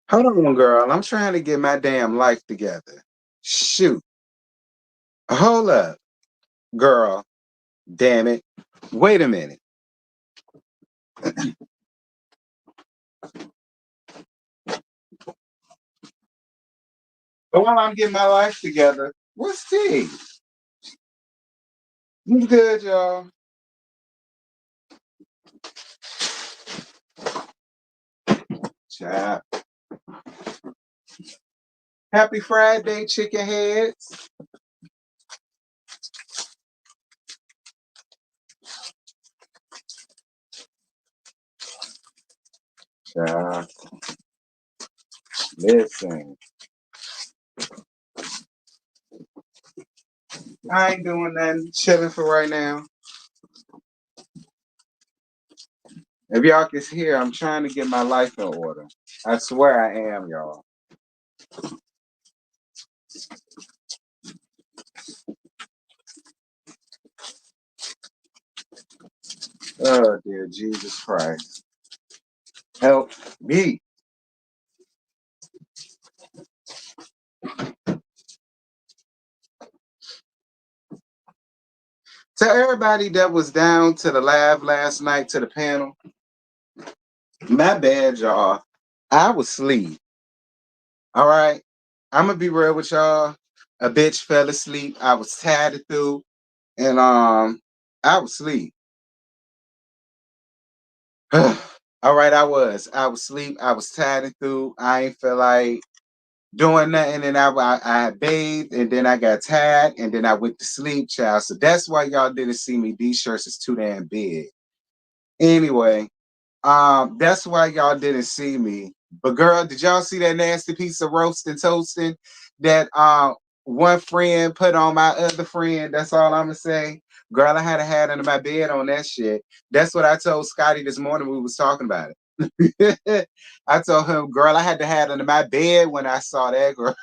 Hold on, girl. I'm trying to get my damn life together. Shoot. Hold up, girl. Damn it. Wait a minute. But while I'm getting my life together, what's tea? What's good, y'all? Child. Happy Friday, chicken heads. Child. Listen. I ain't doing nothing. Chilling for right now. If y'all can hear, I'm trying to get my life in order. I swear I am, y'all. Oh, dear Jesus Christ. Help me. To everybody that was down to the lab last night to the panel, my bad, y'all. I was asleep. All right. I'm gonna be real with y'all. A bitch fell asleep. I was tired through, and I was asleep. All right, I was asleep. I was tired through. I ain't feel like doing nothing, and I bathed, and then I got tired, and then I went to sleep, child. So that's why y'all didn't see me. These shirts is too damn big. Anyway, that's why y'all didn't see me. But girl, did y'all see that nasty piece of roast and toasting that one friend put on my other friend? That's all I'm gonna say. Girl, I had a hat under my bed on that shit. That's what I told Scotty this morning. We was talking about it. I told him, girl, I had the hat under my bed when I saw that girl.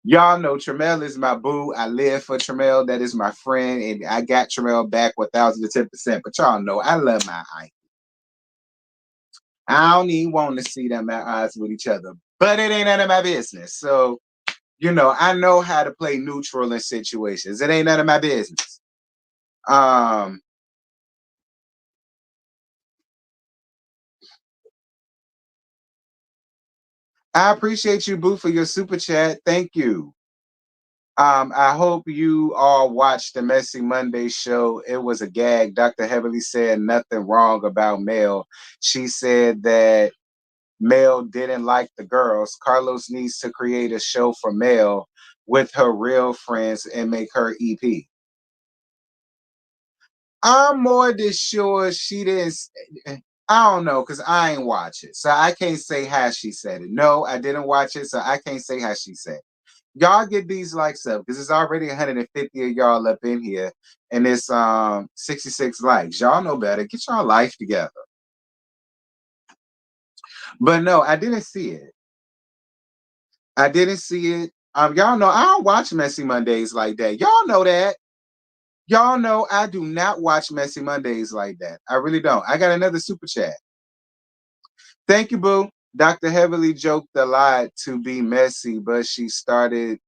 Y'all know Tremel is my boo. I live for Tremel. That is my friend, and I got Tremel back 1,010%. But y'all know I love my eye. I don't even want to see them at odds with each other, but it ain't none of my business. So, I know how to play neutral in situations. It ain't none of my business. Um, I appreciate you, Boo, for your super chat. Thank you. I hope you all watched the Messy Monday show. It was a gag. Dr. Heavily said nothing wrong about Mel. She said that Mel didn't like the girls. Carlos needs to create a show for Mel with her real friends and make her EP. I'm more than sure she didn't. I don't know because I ain't watch it, so I can't say how she said it. No, I didn't watch it, so I can't say how she said it. Y'all get these likes up because it's already 150 of y'all up in here, and it's 66 likes. Y'all know better. Get y'all life together. But no, I didn't see it. I didn't see it. Y'all know I don't watch Messy Mondays like that. Y'all know that. Y'all know I do not watch Messy Mondays like that. I really don't. I got another super chat. Thank you, Boo. Dr. Heavily joked a lot to be messy, but she stated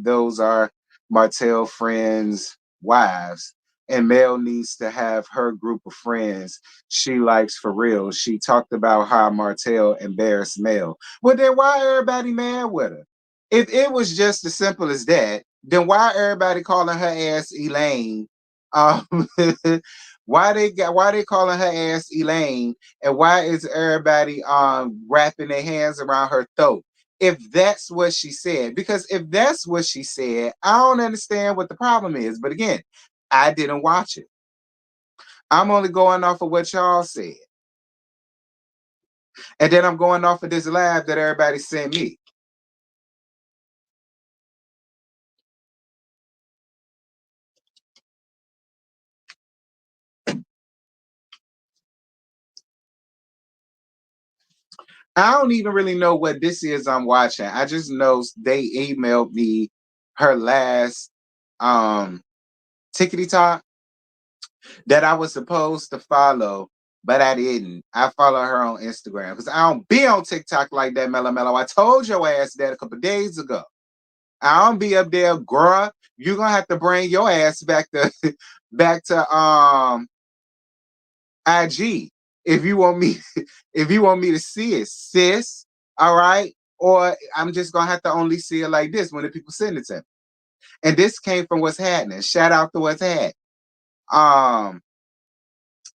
those are Martell friends' wives. And Mel needs to have her group of friends she likes for real. She talked about how Martell embarrassed Mel. Well, then why everybody mad with her? If it was just as simple as that, then why everybody calling her ass Elaine? Um, why they calling her ass Elaine? And why is everybody wrapping their hands around her throat? If that's what she said, because if that's what she said, I don't understand what the problem is. But again, I didn't watch it. I'm only going off of what y'all said. And then I'm going off of this lab that everybody sent me. I don't even really know what this is I'm watching. I just know they emailed me her last tickety talk that I was supposed to follow. but I didn't. I follow her on Instagram because I don't be on TikTok like that, Melo-Melo. I told your ass that a couple days ago. I don't be up there, girl. You're gonna have to bring your ass back to back to IG if you want me if you want me to see it, sis. All right. Or I'm just gonna have to only see it like this when the people send it to me. And this came from What's Happening. Shout out to What's Happening. Um,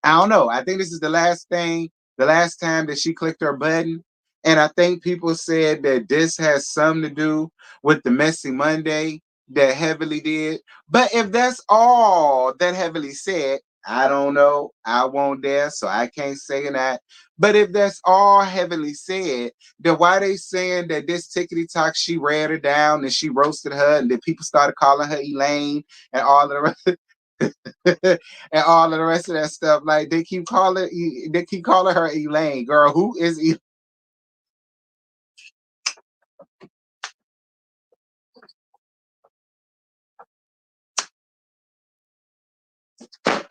I don't know. I think this is the last time that she clicked her button. And I think people said that this has something to do with the Messy Monday that Heavily did. But if that's all that Heavily said, I don't know. I won't dare, so I can't say that. But if that's all Heavily said, then why they saying that this tickety talk she read her down and she roasted her and then people started calling her Elaine and all the rest and all of the rest of that stuff. Like they keep calling her Elaine. Girl, who is Elaine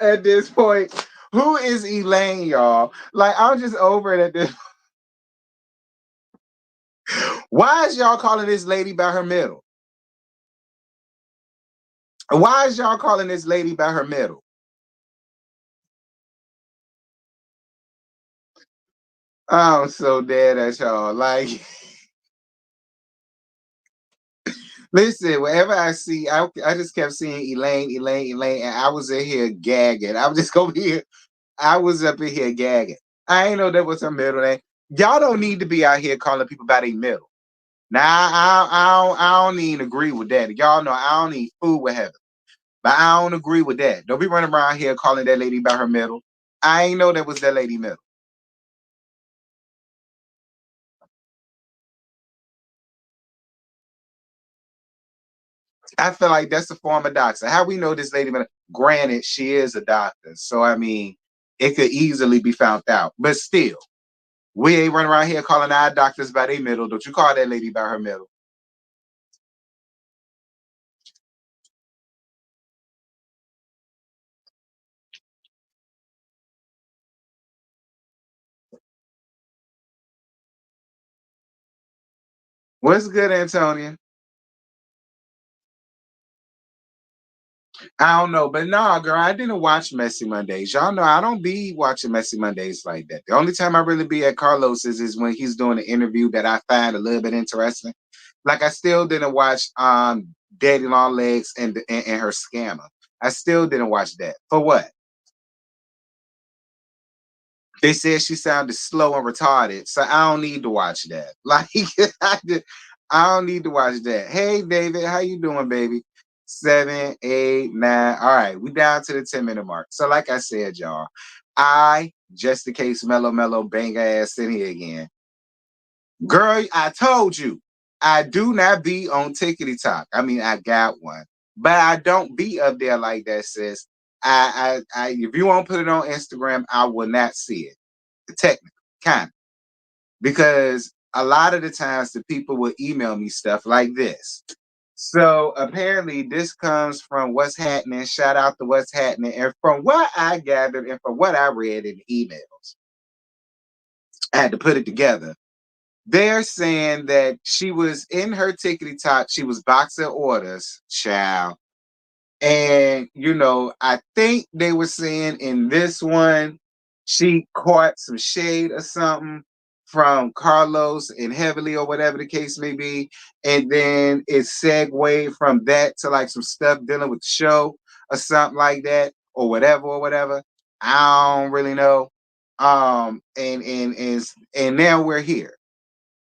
at this point? Who is Elaine, y'all? Like, I'm just over it at this. Why is y'all calling this lady by her middle? Why is y'all calling this lady by her middle? I'm so dead at y'all. Like, listen, whenever I see, I just kept seeing Elaine, Elaine, Elaine, and I was in here gagging. I was just gonna be here. I was up in here gagging. I ain't know that was her middle name. Y'all don't need to be out here calling people by their middle. Now I don't even agree with that. Y'all know I don't even fool with heaven, but I don't agree with that. Don't be running around here calling that lady by her middle. I ain't know that was that lady middle. I feel like that's a form of doxing. How we know this lady? Granted, she is a doctor, so I mean, it could easily be found out. But still, we ain't running around here calling our doctors by their middle. Don't you call that lady by her middle? What's good, Antonia? I don't know, but nah, girl, I didn't watch Messy Mondays. Y'all know I don't be watching Messy Mondays like that. The only time I really be at Carlos's is when he's doing an interview that I find a little bit interesting. Like I still didn't watch Daddy Long Legs and her scammer. I still didn't watch that. For what? They said she sounded slow and retarded, so I don't need to watch that. Like I don't need to watch that. Hey David, how you doing, baby? 7, 8, 9. All right, we down to the 10-minute mark. So, like I said, y'all, I just in case Melo-Melo bang ass in here again. Girl, I told you, I do not be on Tickety Talk. I mean, I got one, but I don't be up there like that, sis. If you won't put it on Instagram, I will not see it. Technically, kind of, because a lot of the times the people will email me stuff like this. So apparently, this comes from What's Happening. Shout out to What's Happening, and from what I gathered and from what I read in emails, I had to put it together. They're saying that she was in her tickety talk. She was boxing orders, child. And, I think they were saying in this one, she caught some shade or something from Carlos and Heavily or whatever the case may be. And then it segued from that to like some stuff dealing with the show or something like that or whatever. I don't really know. And now we're here.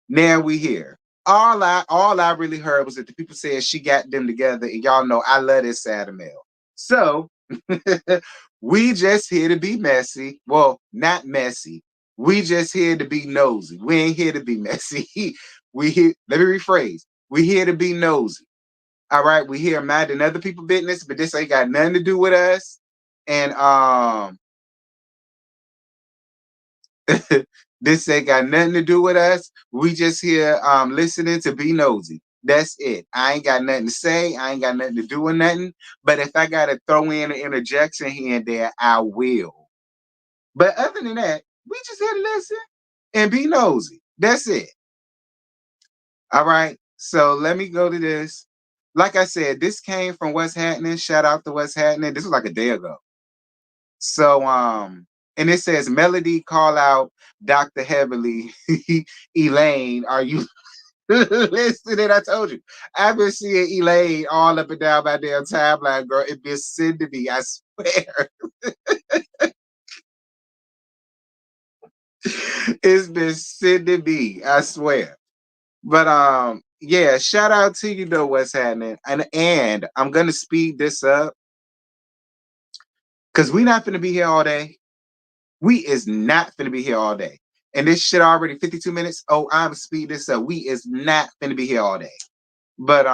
Now we here. All I really heard was that the people said she got them together, and y'all know I love this side of Mel. So we just here to be messy. Well, not messy. We just here to be nosy. We ain't here to be messy. we here. Let me rephrase. We here to be nosy. All right. We here minding other people business, but this ain't got nothing to do with us. And this ain't got nothing to do with us. We just here listening to be nosy. That's it. I ain't got nothing to say. I ain't got nothing to do with nothing. But if I gotta throw in an interjection here and there, I will. But other than that, we just here to listen and be nosy. That's it. All right. So let me go to this. Like I said, this came from What's Happening. Shout out to What's Happening. This was like a day ago. So and it says Melody call out Dr. Heavily. Elaine, are you listening? I told you. I've been seeing Elaine all up and down my damn timeline, girl. It been sent to me, I swear. It's been sent to me, I swear. But yeah, shout out to you know What's Happening. And I'm gonna speed this up because we not gonna be here all day. We is not gonna be here all day. And this shit already 52 minutes. Oh, I'm speed this up. We is not gonna be here all day. But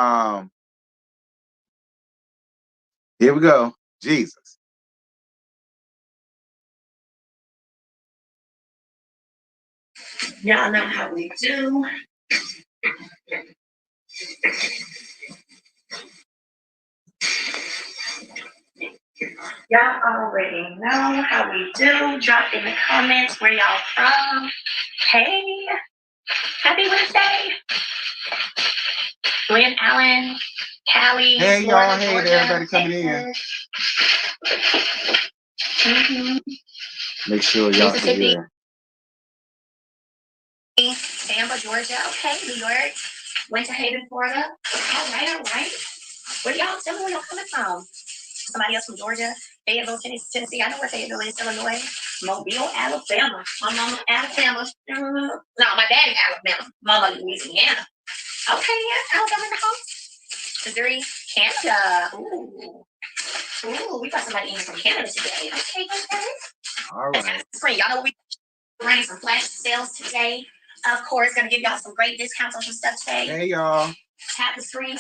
here we go. Jesus. Y'all know how we do. Y'all already know how we do. Drop in the comments where y'all from. Hey, happy Wednesday. Glenn Allen, Callie, Hey Florida, y'all, hey Georgia, everybody coming in. Make sure y'all can hear. Tampa, Georgia. Okay, New York. Went to Haven, Florida. All right, all right. Where y'all? Tell me where y'all coming from. Somebody else from Georgia, Fayetteville, Tennessee. I know where Fayetteville is, Illinois. Mobile, Alabama. My mama, Alabama. No, my daddy, Alabama. Mama, Louisiana. Okay, yeah, Alabama in the house. Missouri, Canada. Ooh, we got somebody in from Canada today. Okay, okay. All right. Spring, y'all know we running some flash sales today. Of course, gonna give y'all some great discounts on some stuff today. Hey y'all. Tap the screen,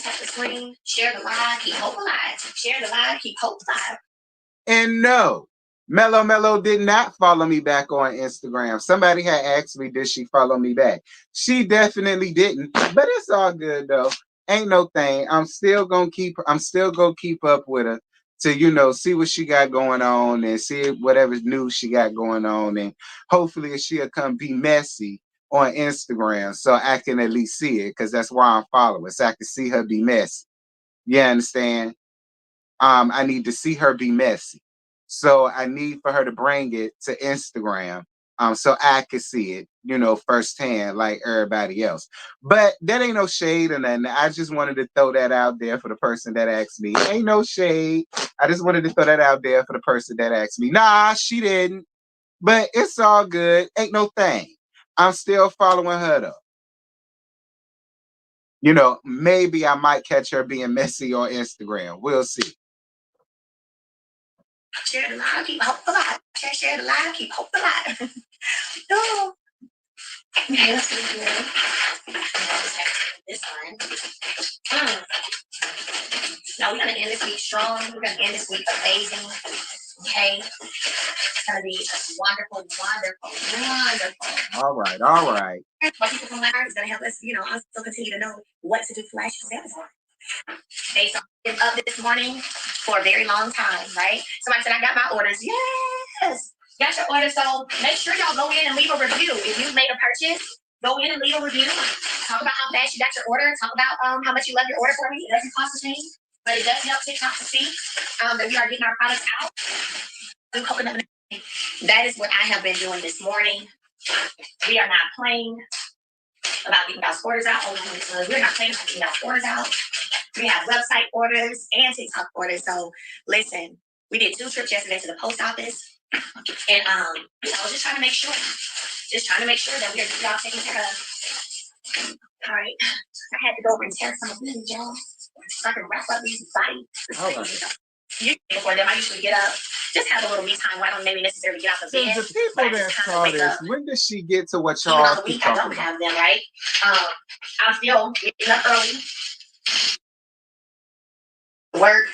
share the live, keep hope alive. Share the live, keep hope alive. And no, Melo-Melo did not follow me back on Instagram. Somebody had asked me, did she follow me back? She definitely didn't, but it's all good though. Ain't no thing. I'm still gonna keep up with her to, you know, see what she got going on and see whatever new she got going on. And hopefully she'll come be messy on Instagram so I can at least see it, because that's why I'm following, so I can see her be messy. You understand? I need to see her be messy. So I need for her to bring it to Instagram, so I can see it, you know, firsthand like everybody else. But that ain't no shade or nothing. I just wanted to throw that out there for the person that asked me. Ain't no shade. I just wanted to throw that out there for the person that asked me. Nah, she didn't. But it's all good. Ain't no thing. I'm still following her though. You know, maybe I might catch her being messy on Instagram. We'll see. Share the live, keep hope alive. Share the live, keep hope alive. No. Okay, let's see here. This one. No, we're gonna end this week strong. We're gonna end this week amazing. Okay. It's gonna be wonderful, wonderful, wonderful. All right, all right. My people from my heart is gonna help us, you know, also continue to know what to do flash sales on. Based on up this morning for a very long time, right? Somebody said I got my orders. Yes, got your order. So make sure y'all go in and leave a review. If you made a purchase, go in and leave a review. Talk about how fast you got your order. Talk about how much you love your order for me. It doesn't cost a thing, but it does help TikTok to see that we are getting our products out. That is what I have been doing this morning. We are not playing about getting our orders out. We're not playing about getting our orders out. We have website orders and TikTok orders. So listen, we did 2 trips yesterday to the post office, and I was just trying to make sure that we are y'all taken care of. All right, I had to go over and tear some of these, y'all, so I can wrap up these bites. All right. Before them, I usually get up, just have a little me time where I don't maybe necessarily get out the bed. So the people that saw this, when did she get to what y'all even on the week I don't have them, right? I'm still getting up early. Work.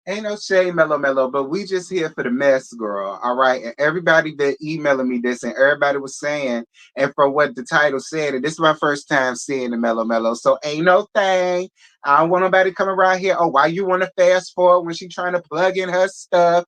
Ain't no shame, Melo-Melo, but we just here for the mess, girl. All right. And everybody that emailing me this, and everybody was saying, and from what the title said, and this is my first time seeing the Melo-Melo. So ain't no thing. I don't want nobody coming around here. Oh, why you want to fast forward when she trying to plug in her stuff?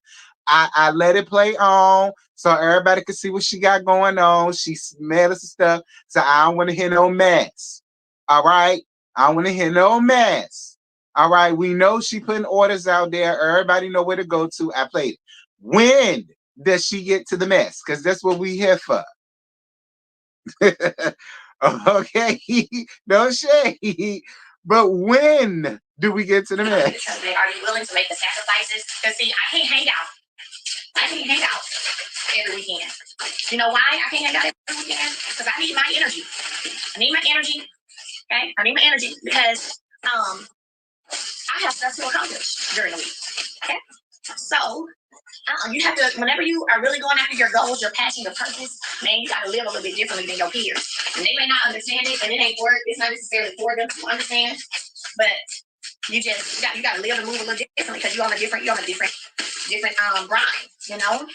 I let it play on so everybody can see what she got going on. She mad us and stuff. So I don't want to hear no mess. All right. I don't want to hear no mess. All right. We know she putting orders out there. Everybody know where to go to. I played it. When does she get to the mess? Because that's what we here for. Okay. No shade. But when do we get to the mess? Are you willing to make the sacrifices? Because see, I can't hang out. I can't hang out every weekend. You know why I can't hang out every weekend? Because I need my energy. I need my energy. Okay? I need my energy because I have stuff to accomplish during the week. Okay? So you have to, whenever you are really going after your goals, your passion, your purpose, man, you got to live a little bit differently than your peers. And they may not understand it, and it ain't work. It's not necessarily for them to understand, but you got to live and move a little differently because you're on a different grind, you know.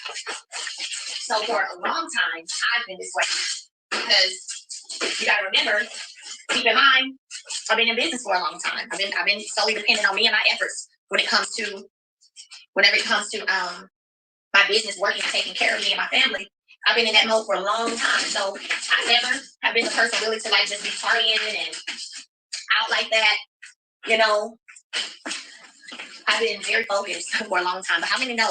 So for a long time, I've been this way because you got to remember, keep in mind, I've been in business for a long time. I've been solely dependent on me and my efforts whenever it comes to my business working and taking care of me and my family. I've been in that mode for a long time. So I never have been the person really to like just be partying and out like that. You know, I've been very focused for a long time. But how many know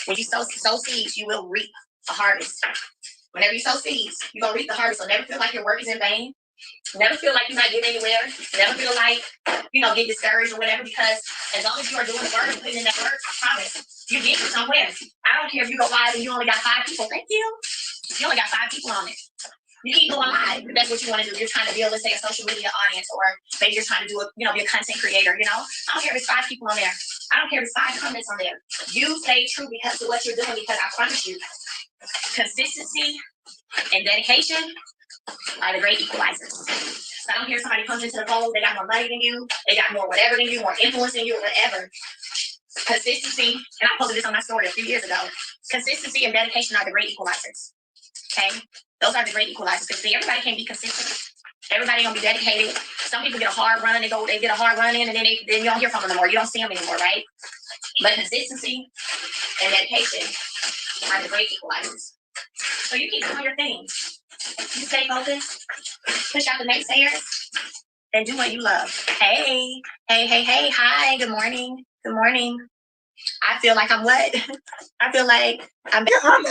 when you sow seeds, you will reap a harvest? Whenever you sow seeds, you're going to reap the harvest. So never feel like your work is in vain. Never feel like you're not getting anywhere. Never feel like, get discouraged or whatever, because as long as you are doing the work and putting in that work, I promise, you get somewhere. I don't care if you go live and you only got 5 people. Thank you. You only got 5 people on it. You keep going live if that's what you want to do. You're trying to build, let's say, a social media audience, or maybe you're trying to do be a content creator, I don't care if it's 5 people on there. I don't care if it's 5 comments on there. You stay true because of what you're doing, because I promise you, consistency and dedication are the great equalizers. So I don't care if somebody comes into the fold, they got more money than you, they got more whatever than you, more influence than you, or whatever. Consistency, and I posted this on my story a few years ago. Consistency and dedication are the great equalizers. Okay? Those are the great equalizers. Because see, everybody can't be consistent. Everybody gonna be dedicated. Some people get a hard run, they get a hard run in, and then you don't hear from them anymore. You don't see them anymore, right? But consistency and dedication are the great equalizers. So you keep doing your thing. You stay focused, push out the naysayers, and do what you love. Hey, hi, good morning. I feel like I'm what? I feel like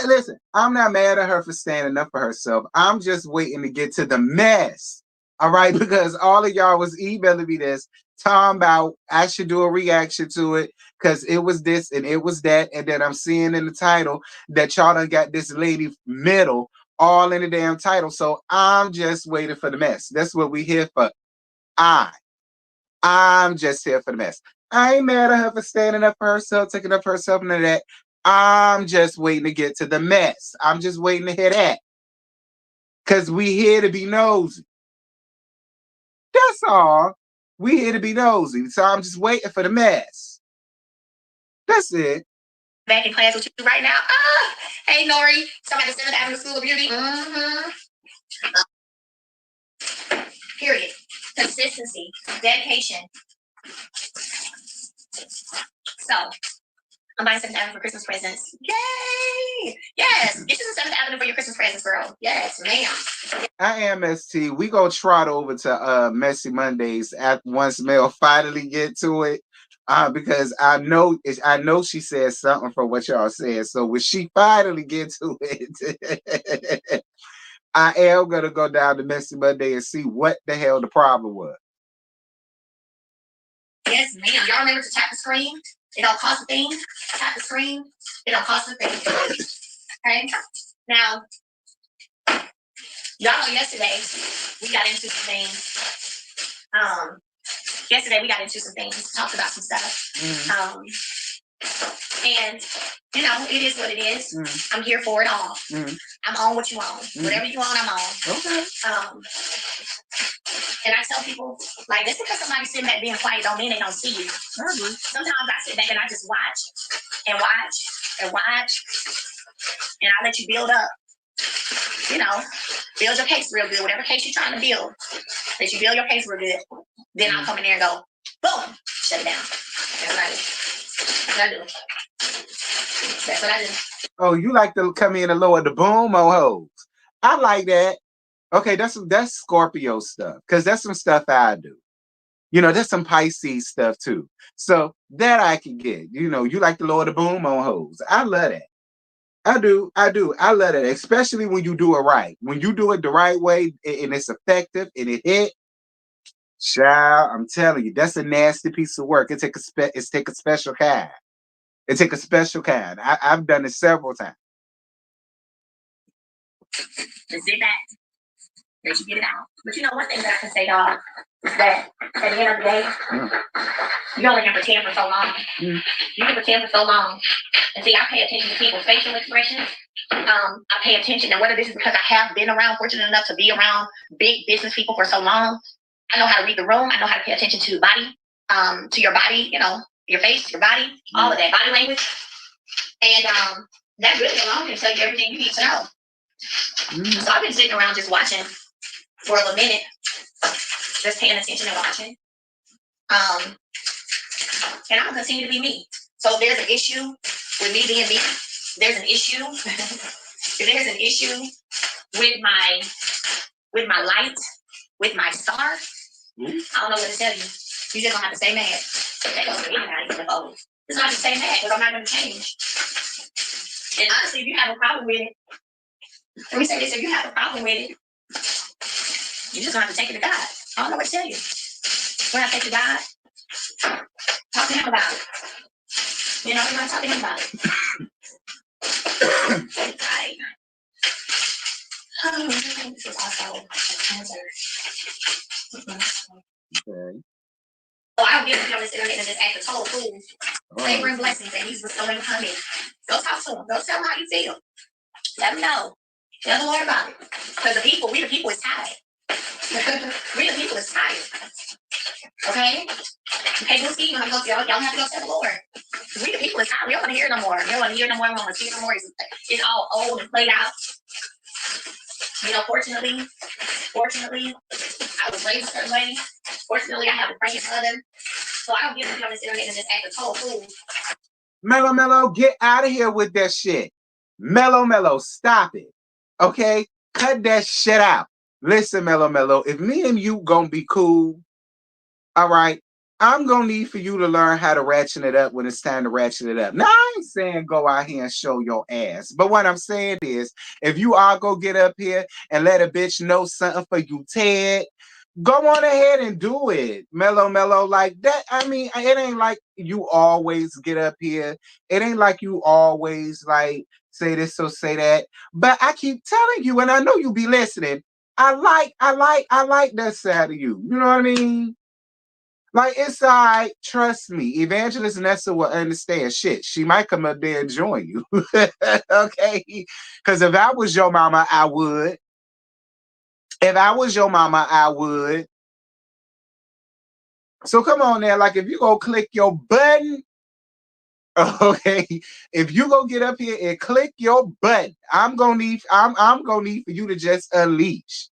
listen, I'm not mad at her for standing up for herself. I'm just waiting to get to the mess. All right, because all of y'all was emailing me this, talking about I should do a reaction to it because it was this and it was that. And then I'm seeing in the title that y'all done got this lady middle all in the damn title. So I'm just waiting for the mess. That's what we here for. I'm just here for the mess. I ain't mad at her for standing up for herself, taking up for herself, and that. I'm just waiting to get to the mess. I'm just waiting to hear that. Because we here to be nosy. That's all. We here to be nosy. So I'm just waiting for the mess. That's it. Back in class with you right now. Hey, Nori. Somebody at 7th Avenue School of Beauty. Period. Consistency. Dedication. So, I'm buying 7th Avenue for Christmas presents. Yay! Yes! Get you some 7th Avenue for your Christmas presents, girl. Yes, ma'am. I am ST. We gonna trot over to Messy Mondays once Mel finally get to it. Because I know she said something from what y'all said. So when she finally get to it, I am gonna go down to Messy Monday and see what the hell the problem was. Yes, ma'am. Y'all remember to tap the screen? It don't cost a thing. Tap the screen. It don't cost a thing. Okay. Now, y'all know yesterday we got into some things. Talked about some stuff. And it is what it is. I'm here for it all. I'm on what you on. Whatever you on, I'm on. Okay. And I tell people, like, just because somebody's sitting back being quiet don't mean they don't see you. Sometimes I sit back and I just watch and watch and watch, and I let you build up. Build your case real good. Whatever case you're trying to build, let you build your case real good. Then I'll come in there and go, boom, shut it down. That's what I do. That's what I do. Oh, you like to come in and lower the boom on hoes. I like that. Okay, that's Scorpio stuff. Because that's some stuff I do. You know, there's some Pisces stuff too. So that I can get. You know, you like to lower the boom on hoes. I love that. I do. I love it, especially when you do it right. When you do it the right way and it's effective and it hit, child, I'm telling you, that's a nasty piece of work. It take a special kind. It take a special kind. I've done it several times. Just sit back, let you get it out. But you know one thing that I can say, y'all, is that at the end of the day, you only can pretend for so long. You can pretend for so long. And see, I pay attention to people's facial expressions. I pay attention, and whether this is because I have been around, fortunate enough to be around big business people for so long, I know how to read the room. I know how to pay attention to body, to your body, you know, your face, your body, all of that body language. And that really alone can tell you everything you need to know. So I've been sitting around just watching for a minute, just paying attention and watching. And I'm gonna continue to be me. So if there's an issue with me being me, there's an issue. If there's an issue with my light, with my star, I don't know what to tell you. You just gonna have to stay mad. That goes for anybody in the boat. Just gonna have to stay mad because I'm not gonna change. And honestly, if you have a problem with it, let me say this: if you have a problem with it, you just gonna have to take it to God. I don't know what to tell you. You're gonna have to take it to God. Talk to him about it. You know, you're gonna talk to him about it. Right. This is also a cancer. Okay. So I don't get to be on this internet and just act a total fool. They bring blessings and he's bestowing upon me. Go talk to him. Go tell him how you feel. Let him know. Tell the Lord about it. Because we the people is tired. We the people is tired. Okay? Okay, go see. Y'all have to go tell the Lord. We the people is tired. We don't want to hear no more. We don't want to hear no more. We don't want to see no more. It's all old and played out. You know, fortunately, I was raised a certain way. Fortunately, I have a praying mother. So I don't get to be on this internet and just act a total fool. Melo-Melo, get out of here with that shit. Melo-Melo, stop it. Okay? Cut that shit out. Listen, Melo-Melo, if me and you gonna be cool, all right, I'm gonna need for you to learn how to ratchet it up when it's time to ratchet it up. Now, I ain't saying go out here and show your ass, but what I'm saying is, if you are gonna get up here and let a bitch know something for you, Ted, go on ahead and do it. Melo-Melo, like that. I mean, it ain't like you always get up here. It ain't like you always like say this or say that. But I keep telling you, and I know you be listening. I like that side of you. You know what I mean? Like, it's all right. Trust me. Evangelist Nessa will understand. Shit, she might come up there and join you. Okay? Because if I was your mama, I would. If I was your mama, I would. So come on now. Like, if you go click your button, okay, if you go get up here and click your button, I'm gonna need for you to just unleash.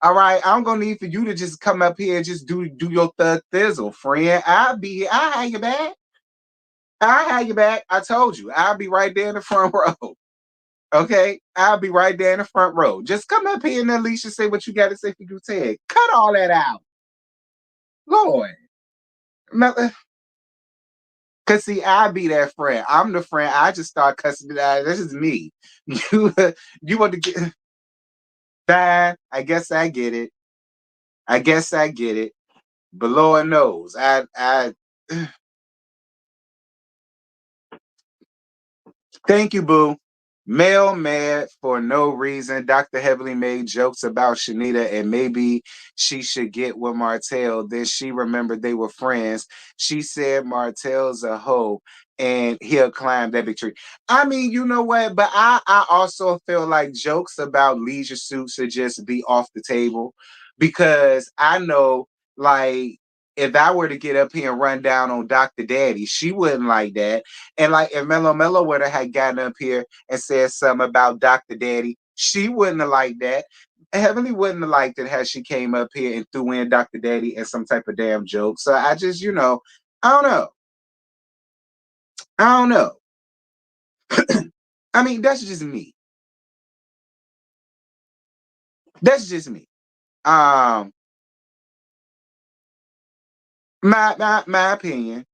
All right, I'm gonna need for you to just come up here and just do your thug thizzle, friend. I'll have you back. I'll have you back. I told you, I'll be right there in the front row. Okay, I'll be right there in the front row. Just come up here and unleash and say what you got to say for you, Ted. Cut all that out, Lord. Cause see, I be that friend. I'm the friend. I just start cussing it out. This is me. You want to get fine. I guess I get it. I guess I get it. But Lord knows, I thank you, boo. Male mad for no reason. Dr. Heavily made jokes about Shanita and maybe she should get with Martell. Then she remembered they were friends. She said Martell's a hoe and he'll climb that big tree. I mean, you know what? But I also feel like jokes about leisure suits should just be off the table because I know, like, if I were to get up here and run down on Dr. Daddy, she wouldn't like that. And like if Melo-Melo would have had gotten up here and said something about Dr. Daddy, she wouldn't have liked that. Heavenly wouldn't have liked it had she came up here and threw in Dr. Daddy and some type of damn joke. So I just, I don't know. I don't know. I mean, that's just me. That's just me. My opinion.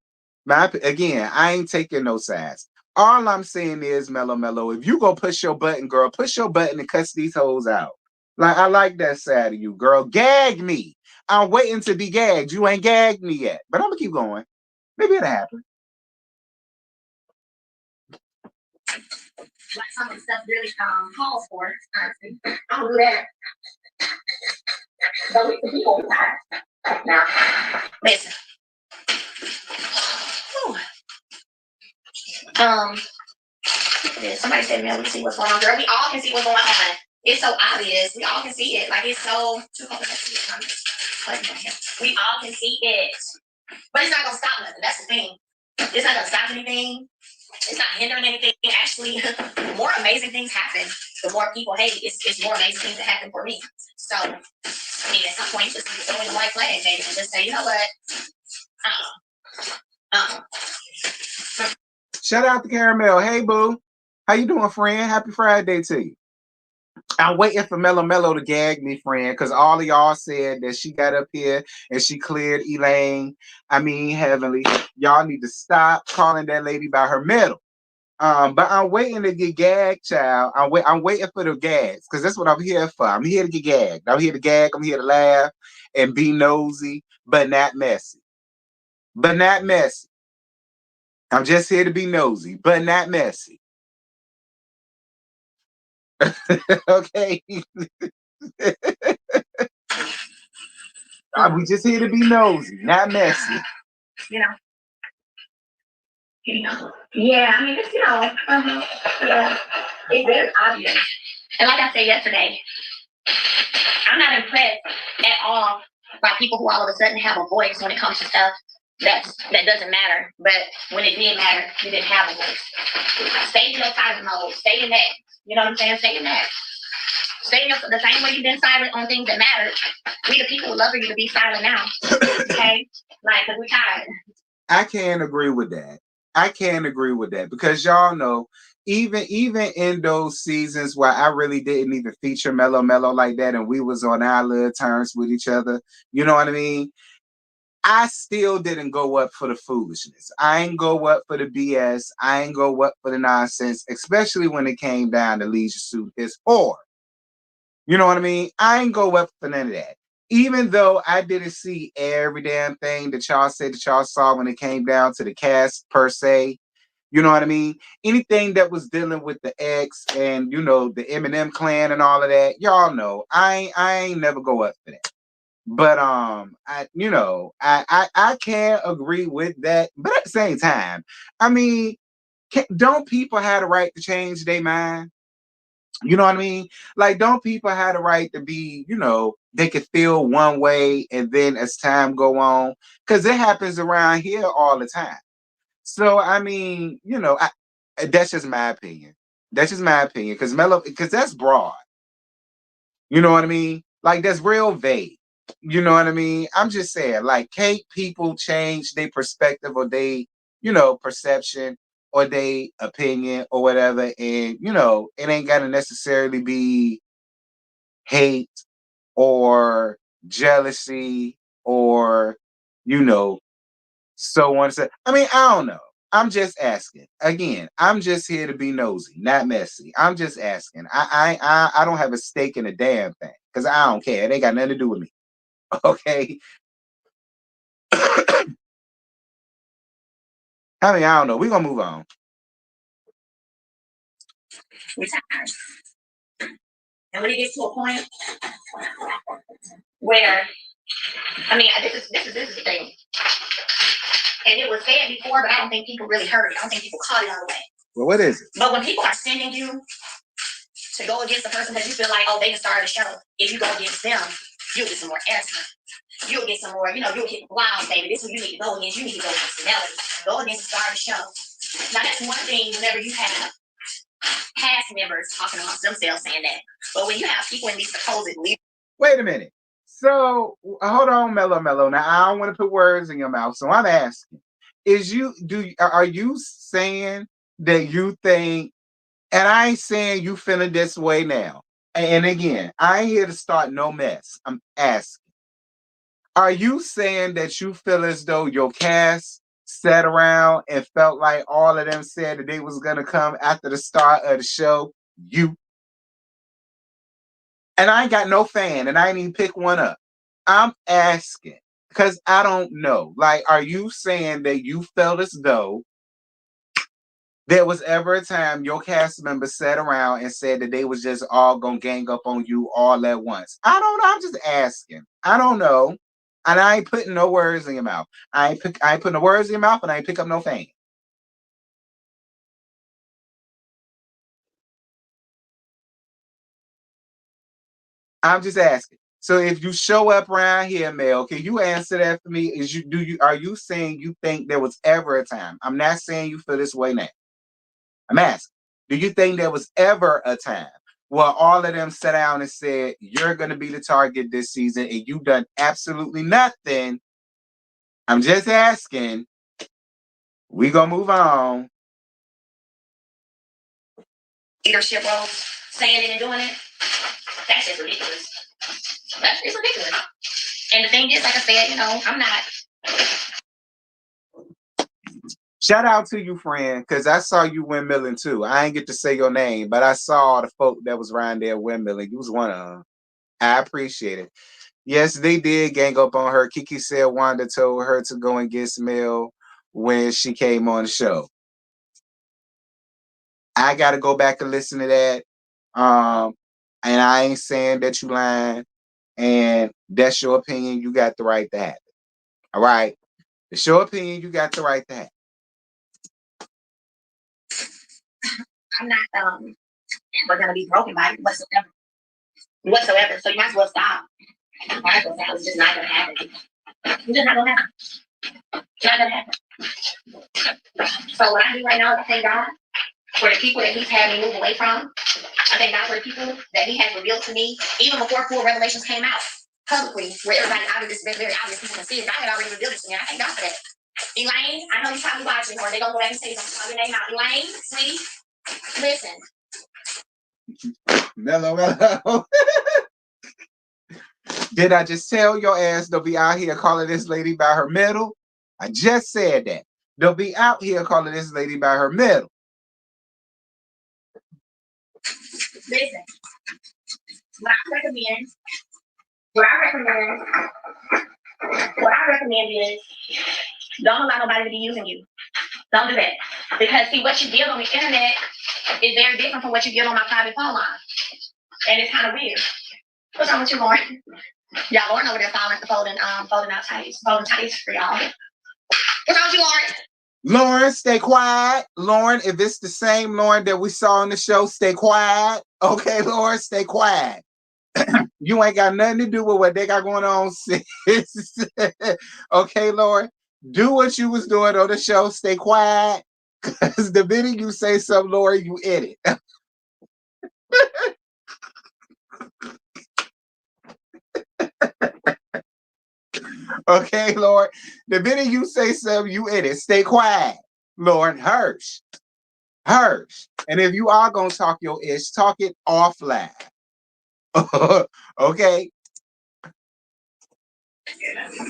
Again, I ain't taking no sides. All I'm saying is, Melo-Melo, if you go push your button, girl, push your button and cuss these hoes out. Like, I like that side of you, girl. Gag me. I'm waiting to be gagged. You ain't gagged me yet. But I'm gonna keep going. Maybe it'll happen. Like some of the stuff really calls for it, honestly. I don't do that. But we can be on time. Now, listen. Whew. Somebody said, "Man, we see what's going on, girl. We all can see what's going on. It's so obvious. We all can see it. Like it's so. We all can see it, but it's not gonna stop nothing. That's the thing. It's not gonna stop anything. It's not hindering anything. Actually, more amazing things happen. The more people hate, it's more amazing things that happen for me. So, I mean, at some point, just throw in the white flag, baby, and just say, you know what? Shout out to Caramel. Hey, boo. How you doing, friend? Happy Friday to you. I'm waiting for Melo-Melo to gag me, friend, because all of y'all said that she got up here and she cleared Elaine. I mean, Heavenly. Y'all need to stop calling that lady by her middle. But I'm waiting to get gagged, child. I'm waiting for the gags, because that's what I'm here for. I'm here to get gagged. I'm here to gag. I'm here to laugh and be nosy, but not messy. But not messy. I'm just here to be nosy, but not messy. Okay? We just here to be nosy, not messy. You know. Yeah, I mean, it's, yeah, it's very obvious. And like I said yesterday, I'm not impressed at all by people who all of a sudden have a voice when it comes to stuff that doesn't matter. But when it did matter, you didn't have a voice. Stay in your silent mode. Stay in that. You know what I'm saying? Stay in that. Stay in the same way you've been silent on things that matter. We the people would love for you to be silent now. Okay? Like, because we're tired. I can't agree with that. I can't agree with that, because y'all know, even in those seasons where I really didn't even feature Melo-Melo like that, and we was on our little terms with each other, you know what I mean? I still didn't go up for the foolishness. I ain't go up for the BS. I ain't go up for the nonsense, especially when it came down to Leisure Suit his whore. You know what I mean? I ain't go up for none of that. Even though I didn't see every damn thing that y'all said that y'all saw when it came down to the cast per se. You know what I mean? Anything that was dealing with the X and, you know, the Eminem clan and all of that, y'all know. I ain't never go up for that. But I can't agree with that. But at the same time, I mean, don't people have the right to change their mind? You know what I mean? Like, don't people have the right to be, you know, they could feel one way and then as time go on, because it happens around here all the time. So I mean, you know, that's just my opinion. That's just my opinion, because that's broad. You know what I mean? Like, that's real vague. You know what I mean? I'm just saying, like, can't people change their perspective or they, you know, perception or they opinion or whatever? And, you know, it ain't gotta necessarily be hate or jealousy or, you know, so on. So, I mean, I don't know. I'm just asking. Again, I'm just here to be nosy, not messy. I'm just asking. I don't have a stake in a damn thing, because I don't care. It ain't got nothing to do with me. Okay. I mean, I don't know. We're gonna move on. We're tired. And when it gets to a point where, I mean, this is the thing. And it was said before, but I don't think people really heard it. I don't think people caught it all the way. Well, what is it? But when people are sending you to go against the person that you feel like, oh, they can start a show, if you go against them, you'll get some more airtime. You'll get some more, you know, you'll hit the blouse, baby. This is what you need to go against. You need to go against Melody. Go against the star of the show. Now, that's one thing whenever you have past members talking amongst themselves saying that. But when you have people in these supposed leaders. Wait a minute. So hold on, Melo-Melo. Now, I don't want to put words in your mouth. So I'm asking, are you saying that you think, and I ain't saying you feeling this way now. And again, I ain't here to start no mess. I'm asking. Are you saying that you feel as though your cast sat around and felt like all of them said that they was gonna come after the start of the show? You and I ain't got no fan, and I ain't even pick one up. I'm asking because I don't know. Like, are you saying that you felt as though there was ever a time your cast members sat around and said that they was just all gonna gang up on you all at once? I don't know. I'm just asking. I don't know. And I ain't putting no words in your mouth. I ain't putting no words in your mouth, and I ain't pick up no fan. I'm just asking. So if you show up around here, Mel, can you answer that for me? Are you saying you think there was ever a time? I'm not saying you feel this way now. I'm asking. Do you think there was ever a time where all of them sat down and said, you're gonna be the target this season and you done absolutely nothing? I'm just asking. We gonna move on. Leadership roles, saying it and doing it. That's just ridiculous. That's just ridiculous. And the thing is, like I said, I'm not. Shout out to you, Fren, because I saw you windmilling too. I ain't get to say your name, but I saw the folk that was around there windmilling. You was one of them. I appreciate it. Yes, they did gang up on her. Kiki said Wanda told her to go and get Smell when she came on the show. I got to go back and listen to that. And I ain't saying that you lying. And that's your opinion. You got the right to have it. All right. It's your opinion. You got the right to have it. I'm not ever gonna be broken by it whatsoever. Whatsoever. So you might as well stop. You might as well stop. It's just not gonna happen. It's just not gonna happen. It's not gonna happen. So what I do right now is I thank God for the people that He's had me move away from. I thank God for the people that He has revealed to me, even before full revelations came out publicly, where everybody obviously it's very obvious people can see it. God had already revealed it to me. I thank God for that. Elaine, I know you're probably watching, or they're gonna go back and say something. Call your name out. Elaine, sweetie, listen. Melo-Melo. Did I just tell your ass they'll be out here calling this lady by her middle? I just said that. They'll be out here calling this lady by her middle. Listen, what I recommend, what I recommend, what I recommend is don't allow nobody to be using you. Don't do that. Because see, what you give on the internet is very different from what you give on my private phone line. And it's kind of weird. What's wrong with you, Lauren? Y'all, Lauren over there folding out tights, folding tights for y'all. What's wrong with you, Lauren? Lauren, stay quiet. Lauren, if it's the same Lauren that we saw in the show, stay quiet. Okay, Lauren, stay quiet. You ain't got nothing to do with what they got going on, sis. Okay, Lauren, do what you was doing on the show. Stay quiet. Because the minute you say something, Lauren, you edit. Okay, Lord. The minute you say something, you in it. Stay quiet, Lord. Hirsch. Hirsch. And if you are going to talk your ish, talk it offline. Okay?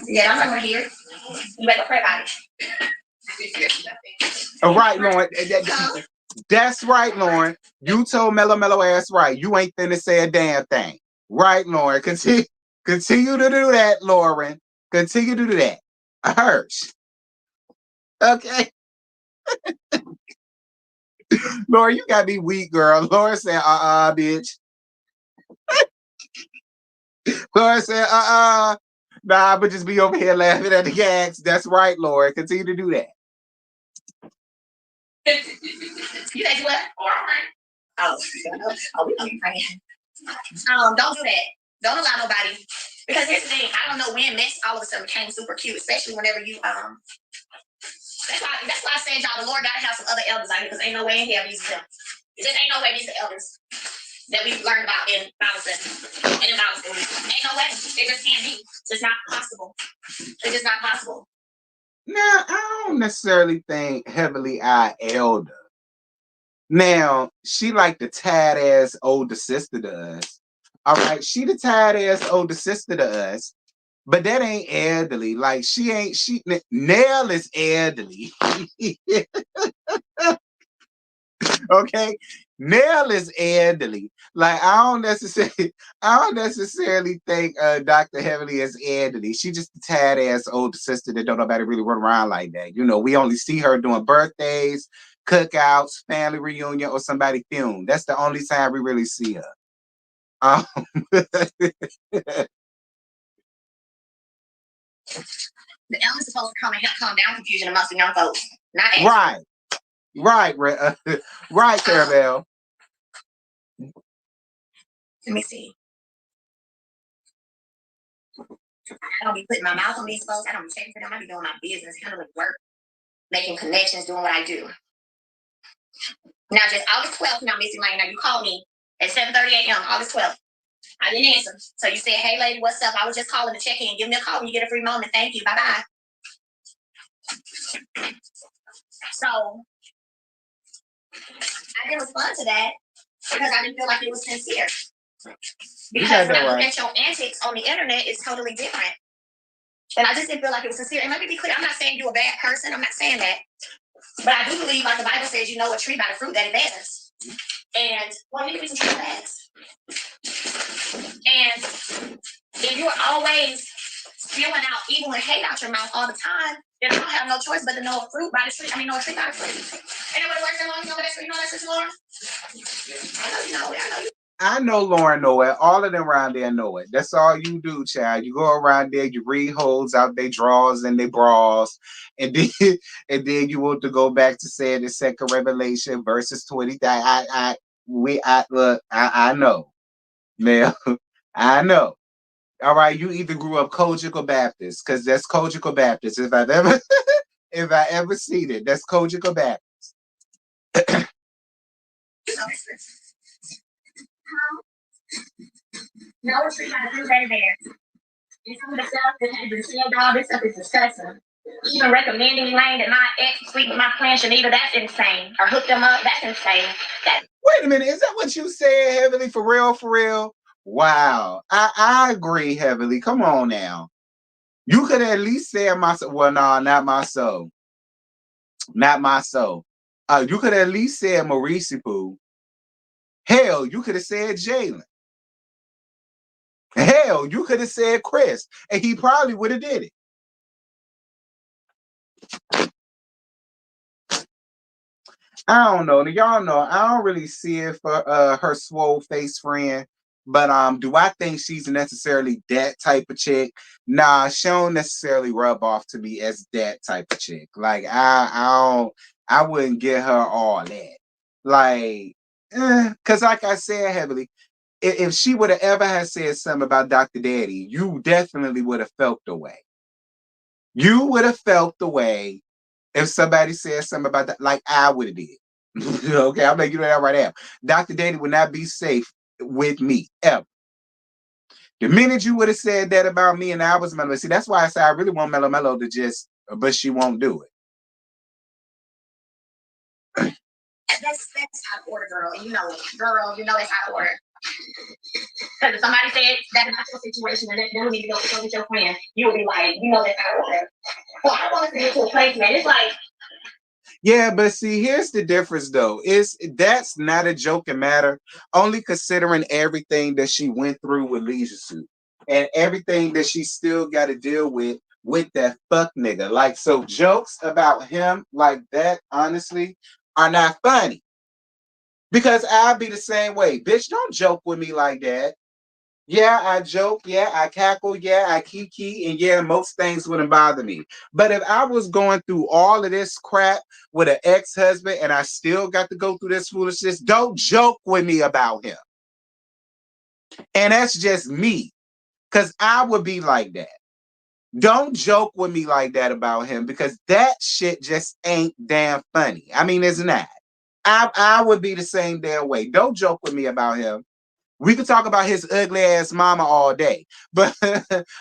Yeah, I'm not going to hear. You better pray about it. All right, Lauren. That's right, Lauren. You told Melo-Melo ass right. You ain't finna say a damn thing. Right, Lauren. Continue to do that, Lauren. Continue to do that. Hirsch. Okay. Laura, you gotta be weak, girl. Laura said, bitch. Laura said, nah, but just be over here laughing at the gags. That's right, Laura. Continue to do that. You think what? Oh, we don't be praying. Don't do that. Don't allow nobody. Because here's the thing, I don't know when Miss all of a sudden became super cute, especially whenever you that's why I said y'all the Lord gotta have some other elders out here because ain't no way in hell these are them. It just ain't no way these are elders that we've learned about in Bible study and in Bible school. Ain't no way. It just can't be. It's not possible. It's just not possible. Now, I don't necessarily think heavily eye elder Now, she like the tad ass older sister to us. All right, she the tad ass older sister to us, but that ain't elderly. Like she ain't she Nell is elderly. Okay, Nell is elderly. Like I don't necessarily think Dr. Heavenly is elderly. She just a tad ass older sister that don't nobody really run around like that. You know, we only see her doing birthdays, cookouts, family reunion, or somebody funeral. That's the only time we really see her. Um, The elders supposed to come and help calm down confusion amongst the young folks, not actually. right, Carabelle. Let me see. I don't be putting my mouth on these folks. I don't be checking for them. I be doing my business, handling work, making connections, doing what I do. Now, just August 12th, now, Missy Lane, now you called me at 7:30 a.m., August 12th. I didn't answer. So you said, hey, lady, what's up? I was just calling to check in. Give me a call when you get a free moment. Thank you. Bye-bye. So I didn't respond to that because I didn't feel like it was sincere. Because when I look at your antics on the internet, it's totally different. And I just didn't feel like it was sincere. And let me be clear, I'm not saying you're a bad person. I'm not saying that. But I do believe, like the Bible says, you know a tree by the fruit that it bears. And, well, you can be some true bags. And if you're always spewing out evil and hate out your mouth all the time, then I don't have no choice but to know a fruit by the tree. Know a tree by the fruit. Ain't nobody works that long. You know that sister Lauren? I know you know it. I know you. I know Lauren know it. All of them around there know it. That's all you do, child. You go around there, you read holes out their drawers and their bras, and then and then you want to go back to saying the second Revelation verses 20. I know, Mel. I know. All right, you either grew up Kojic or Baptist, because that's Kojic or Baptist. If I've ever if I ever seen it, that's Kojic or Baptist. No, it's not a right there. And some of the stuff that has been said, all this stuff is disgusting. Even recommending Lane that my ex sleep with my friend Shanita, that's insane. Or hook them up, that's insane. Wait a minute, is that what you said, Heavenly? For real, for real? Wow. I agree, Heavenly. Come on now. You could at least say my soul. Well, no, not my soul. Not my soul. You could at least say Maurice Poo. Hell, you could have said Jalen. Hell, you could have said Chris, and he probably would have did it. I don't know. Y'all know I don't really see it for her swole face friend. But do I think she's necessarily that type of chick? Nah, she don't necessarily rub off to me as that type of chick. Like I wouldn't get her all that. Like, cause like I said, Heavily, if she would have ever had said something about Dr. Daddy, you definitely would have felt the way. You would have felt the way if somebody said something about that, like I would have did. Okay, I'm letting you know that right now. Dr. Daddy would not be safe with me ever. The minute you would have said that about me and I was Melo, see, that's why I say I really want Melo-Melo to just, but she won't do it. That's out of order, girl. You know it. Girl, you know it's out of order. Because if somebody said that about your situation and then need to go with your friend, you would be like, you know that's out of order. So I want to get to a place, man. It's like, yeah, but see, here's the difference though. That's not a joking matter, only considering everything that she went through with Leisure Suit and everything that she still got to deal with that fuck nigga. Like, so jokes about him like that, honestly, are not funny. Because I'll be the same way. Bitch, don't joke with me like that. Yeah, I joke. Yeah, I cackle. Yeah, I kiki. And yeah, most things wouldn't bother me. But if I was going through all of this crap with an ex-husband and I still got to go through this foolishness, don't joke with me about him. And that's just me. Because I would be like that. Don't joke with me like that about him because that shit just ain't damn funny. I mean, it's not. I would be the same damn way. Don't joke with me about him. We could talk about his ugly ass mama all day, but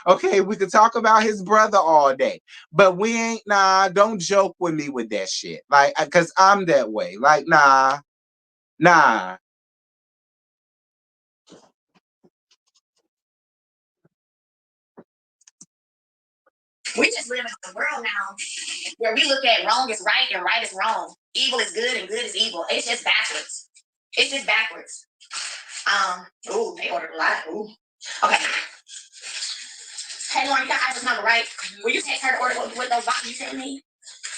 okay, we could talk about his brother all day, but we ain't, nah, don't joke with me with that shit. Like, cause I'm that way. Like, nah, Nah. We just live in a world now where we look at wrong is right and right is wrong. Evil is good and good is evil. It's just backwards. It's just backwards. Ooh, they ordered a lot. Ooh. Okay. Hey, Lauren, you got Ivor's number, right? Will you text her to order what those boxes you sent me?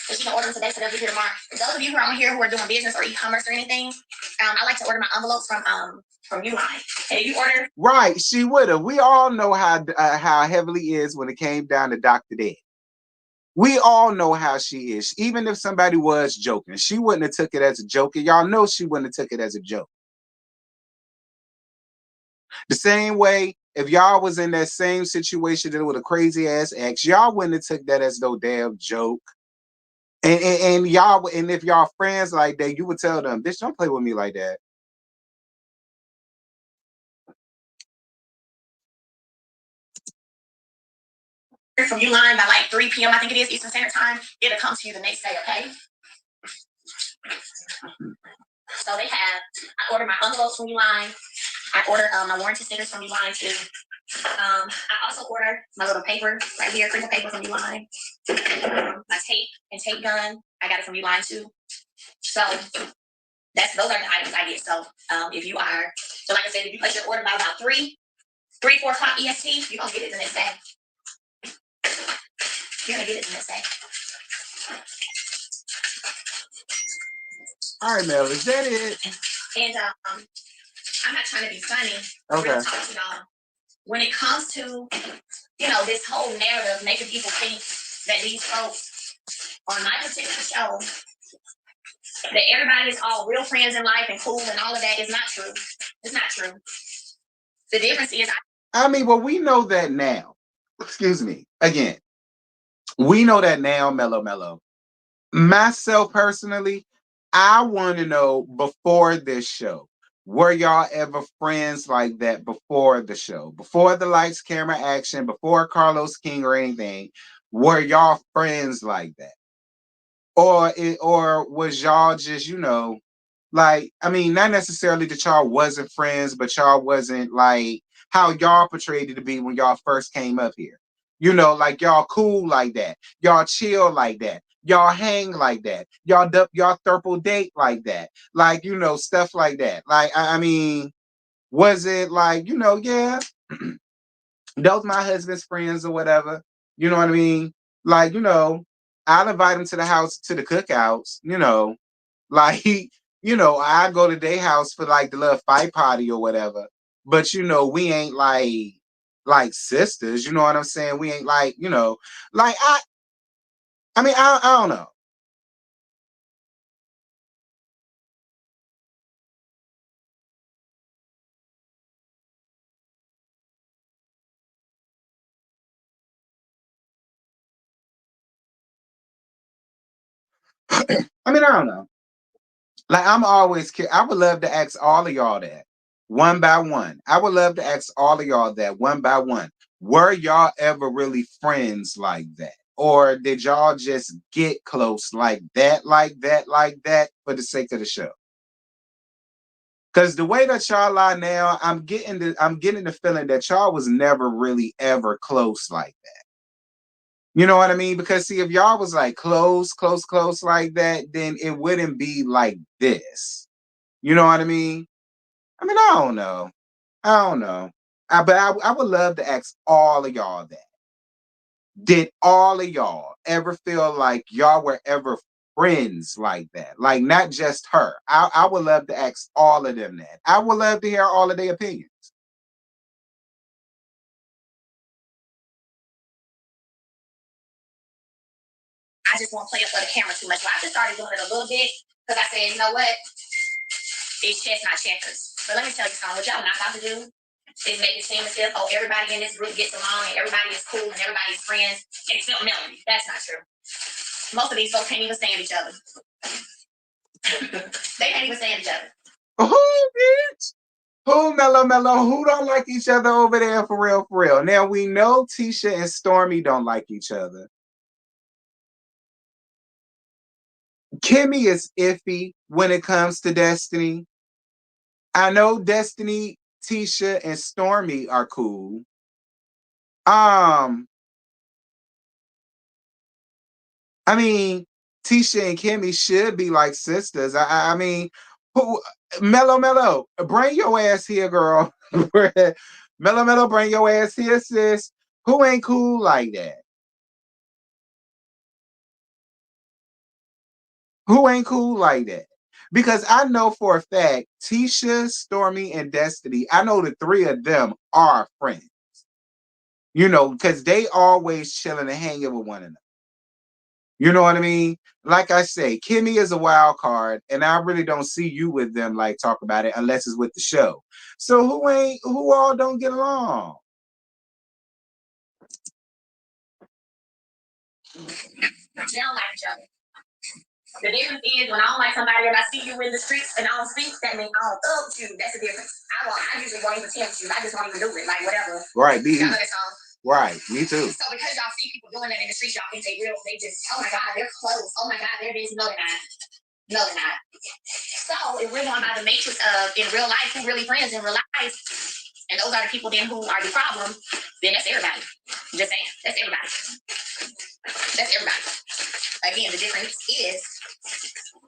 So she can order them today, so they'll be here tomorrow. For those of you who are on here who are doing business or e-commerce or anything, I like to order my envelopes from Uline. And if you order, right, she would have. We all know how heavily is when it came down to Dr. Dead. We all know how she is. Even if somebody was joking, she wouldn't have took it as a joke. And y'all know she wouldn't have took it as a joke. The same way, if y'all was in that same situation with a crazy ass ex, y'all wouldn't have took that as no damn joke. And y'all, and if y'all friends like that, you would tell them, bitch, don't play with me like that. From Uline by like 3 p.m., I think it is, Eastern Standard Time, it'll come to you the next day, okay? So they have, I ordered my envelopes from Uline. I ordered my warranty stickers from Uline too. I also ordered my little paper right here, crinkle paper from Uline. My tape and tape gun, I got it from Uline too. So those are the items I get. So if you are, so like I said, if you place your order by about 4 o'clock EST, you're gonna get it the next day. You're gonna get it the next day. All right, Mel, is that it? And I'm not trying to be funny. Okay. Really talk to y'all. When it comes to, this whole narrative making people think that these folks on my particular show, that everybody is all real friends in life and cool and all of that is not true. It's not true. The difference is, I mean, well, we know that now. Excuse me. Again, we know that now, Melo-Melo. Myself personally, I want to know before this show, were y'all ever friends like that before the show? Before the lights, camera, action, before Carlos King or anything, were y'all friends like that? Or was y'all just, like, I mean, not necessarily that y'all wasn't friends, but y'all wasn't like how y'all portrayed it to be when y'all first came up here. Like y'all cool like that. Y'all chill like that. Y'all hang like that. Y'all thirple date like that. Like, stuff like that. Like, I mean, was it like, yeah, those my husband's friends or whatever. You know what I mean? Like, I'll invite them to the house, to the cookouts, like, I go to their house for like the little fight party or whatever. But we ain't like sisters, you know what I'm saying? We ain't like, like I mean, I don't know. I mean, I don't know. Like, I would love to ask all of y'all that one by one. I would love to ask all of y'all that one by one. Were y'all ever really friends like that? Or did y'all just get close like that, like that, like that for the sake of the show? Because the way that y'all are now, I'm getting the feeling that y'all was never really ever close like that. You know what I mean? Because see, if y'all was like close, close, close like that, then it wouldn't be like this. You know what I mean? I mean, I don't know. I don't know. But I would love to ask all of y'all that. Did all of y'all ever feel like y'all were ever friends like that? Like, not just her. I would love to ask all of them that. I would love to hear all of their opinions. I just won't play it for the camera too much. So I just started doing it a little bit because I said, you know what? It's chess, not checkers. But let me tell you something. What y'all not about to do is make it seem as if, everybody in this group gets along and everybody is cool and everybody's friends except Melanie. That's not true. Most of these folks can't even stand each other. They can't even stand each other. Who, bitch? Who, Melo-Melo? Who don't like each other over there for real, for real? Now, we know Tisha and Stormy don't like each other. Kimmy is iffy when it comes to Destiny. I know Destiny, Tisha, and Stormy are cool. I mean, Tisha and Kimmy should be like sisters. I mean, who Melo-Melo, bring your ass here, girl. Melo-Melo, bring your ass here, sis. Who ain't cool like that? Who ain't cool like that? Because I know for a fact, Tisha, Stormy, and Destiny, I know the three of them are friends. You know, because they always chilling and hanging with one another. You know what I mean? Like I say, Kimmy is a wild card, and I really don't see you with them like talk about it unless it's with the show. So who all don't get along? They don't like each other. The difference is when I don't like somebody and I see you in the streets and I don't speak, that means I don't love you. That's the difference. I usually won't even tempt you. I just won't even do it. Like whatever. Right, y'all know that song? Right, me too. So because y'all see people doing that in the streets, y'all think they real. They just, oh my God, they're close. Oh my God, they're this. No, they're not. No, they're not. So if we're going by the matrix of in real life, who really friends in real life, and those are the people then who are the problem, then that's everybody. Just saying, that's everybody. That's everybody. Again, the difference is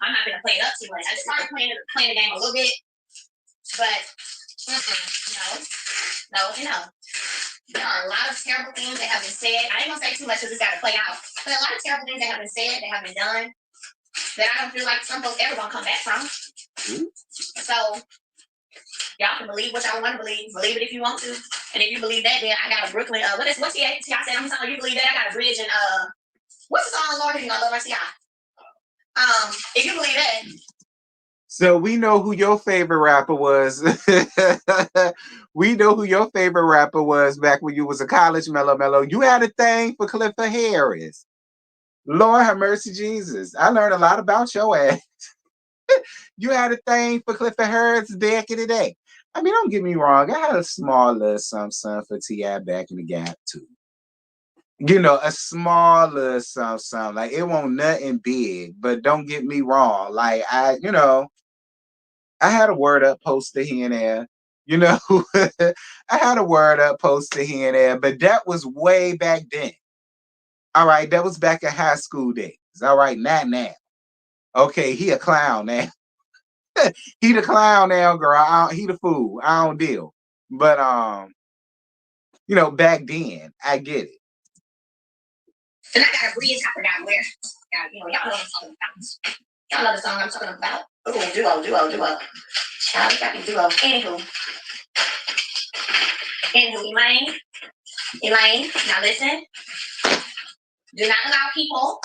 I'm not gonna play it up too much. I just started playing the game a little bit, but no. There are a lot of terrible things that have been said. I ain't gonna say too much because it's gotta play out. But a lot of terrible things that have been said, that have been done, that I don't feel like some folks ever gonna come back from. So y'all can believe what y'all want to believe. Believe it if you want to. And if you believe that, then I got a Brooklyn. What's the I said? I'm telling you, believe that. I got a bridge and what's the song, Lord? You know, Love Mercy. If you believe that. So we know who your favorite rapper was. We know who your favorite rapper was back when you was a college, Melo-Melo. You had a thing for Clifford Harris. Lord have mercy, Jesus. I learned a lot about your ass. You had a thing for Clifford Harris back in the day. I mean, don't get me wrong. I had a small little something for T.I. back in the gap, too. You know, a small little something. Like, it won't nothing big, but don't get me wrong. Like, I had a word up posted here and there. You know, I had a word up posted here and there, but that was way back then. All right, that was back in high school days. All right, not now. Okay, he a clown now. He the clown now, girl. He the fool. I don't deal. But back then, I get it. And I got a bridge. I forgot where. Y'all know what I'm talking about. Y'all know the song I'm talking about. Oh, duo. Child, got me duo. Anywho, Elaine, now listen. Do not allow people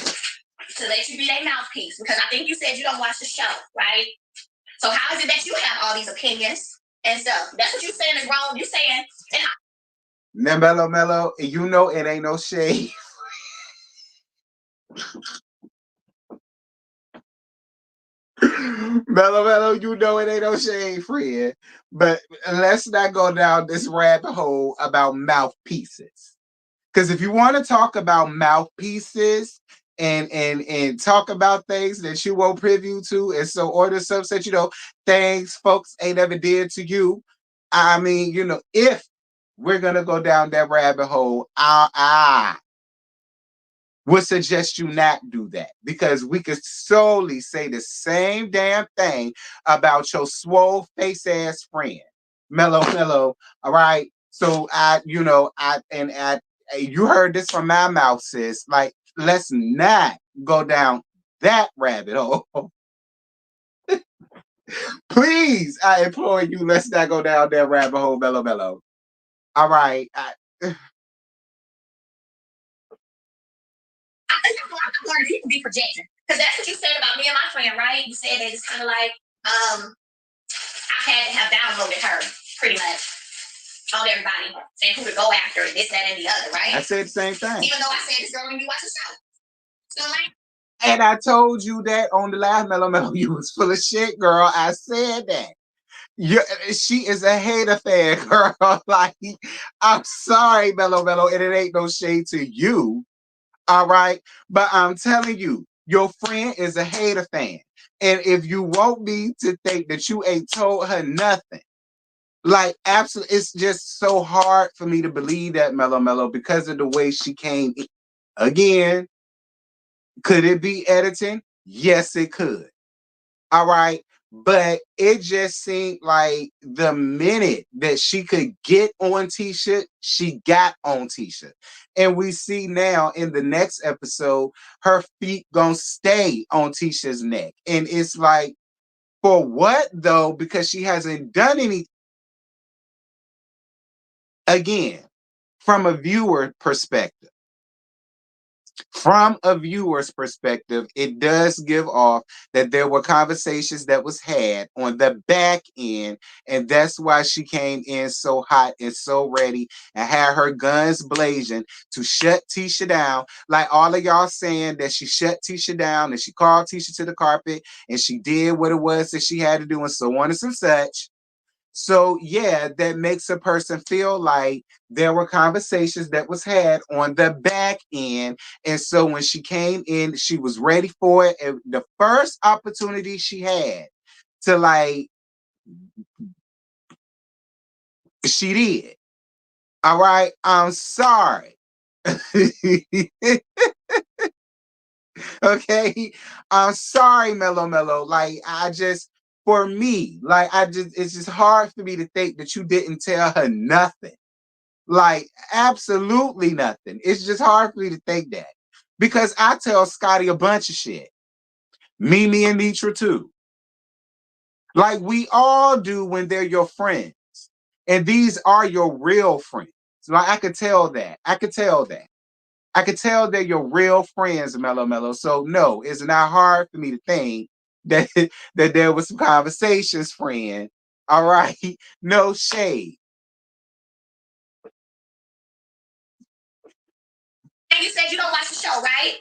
to let you be their mouthpiece because I think you said you don't watch the show, right? So how is it that you have all these opinions and stuff? That's what you saying is wrong. You saying now, Melo-Melo, you know it ain't no shade. Melo-Melo, you know it ain't no shade, Fred. But let's not go down this rabbit hole about mouthpieces. Because if you want to talk about mouthpieces and talk about things that you won't preview to, and so order subset, things folks ain't ever did to you. I mean, if we're gonna go down that rabbit hole, I would suggest you not do that because we could solely say the same damn thing about your swole face ass friend, Melo-Melo. All right. So you heard this from my mouth, sis. Like, let's not go down that rabbit hole. Please, I implore you, let's not go down that rabbit hole, Melo-Melo. All right. I'm learning people be projecting. Because that's what you said about me and my friend, right? You said that it's kind of like I had to have downloaded her pretty much on everybody saying who to go after, this, that, and the other, right? I said the same thing. Even though I said this girl when you watch the show. So like, and I told you that on the last Melo-Melo, you was full of shit, girl. I said that. She is a hater fan, girl. Like, I'm sorry, Melo-Melo, and it ain't no shade to you. All right. But I'm telling you, your friend is a hater fan. And if you want me to think that you ain't told her nothing, like absolutely, it's just so hard for me to believe that Melo-Melo because of the way she came in. Again, could it be editing? Yes, it could. All right. But it just seemed like the minute that she could get on Tisha, she got on Tisha. And we see now in the next episode, her feet gonna stay on Tisha's neck. And it's like, for what though? Because she hasn't done any. Again, from a viewer perspective. From a viewer's perspective, it does give off that there were conversations that was had on the back end, and that's why she came in so hot and so ready and had her guns blazing to shut Tisha down. Like all of y'all saying that she shut Tisha down and she called Tisha to the carpet and she did what it was that she had to do and so on and so such. So yeah, that makes a person feel like there were conversations that was had on the back end. And so when she came in, she was ready for it. And the first opportunity she had to like, she did. All right. I'm sorry. Okay. I'm sorry, Melo-Melo. Like I just for me, like I just it's just hard for me to think that you didn't tell her nothing. Like, absolutely nothing. It's just hard for me to think that. Because I tell Scotty a bunch of shit. Mimi and Nitra too. Like we all do when they're your friends. And these are your real friends. Like I could tell that. I could tell that. I could tell they're your real friends, Melo-Melo. So no, it's not hard for me to think that, that there was some conversations, friend. All right. No shade. And you said you don't watch the show, right?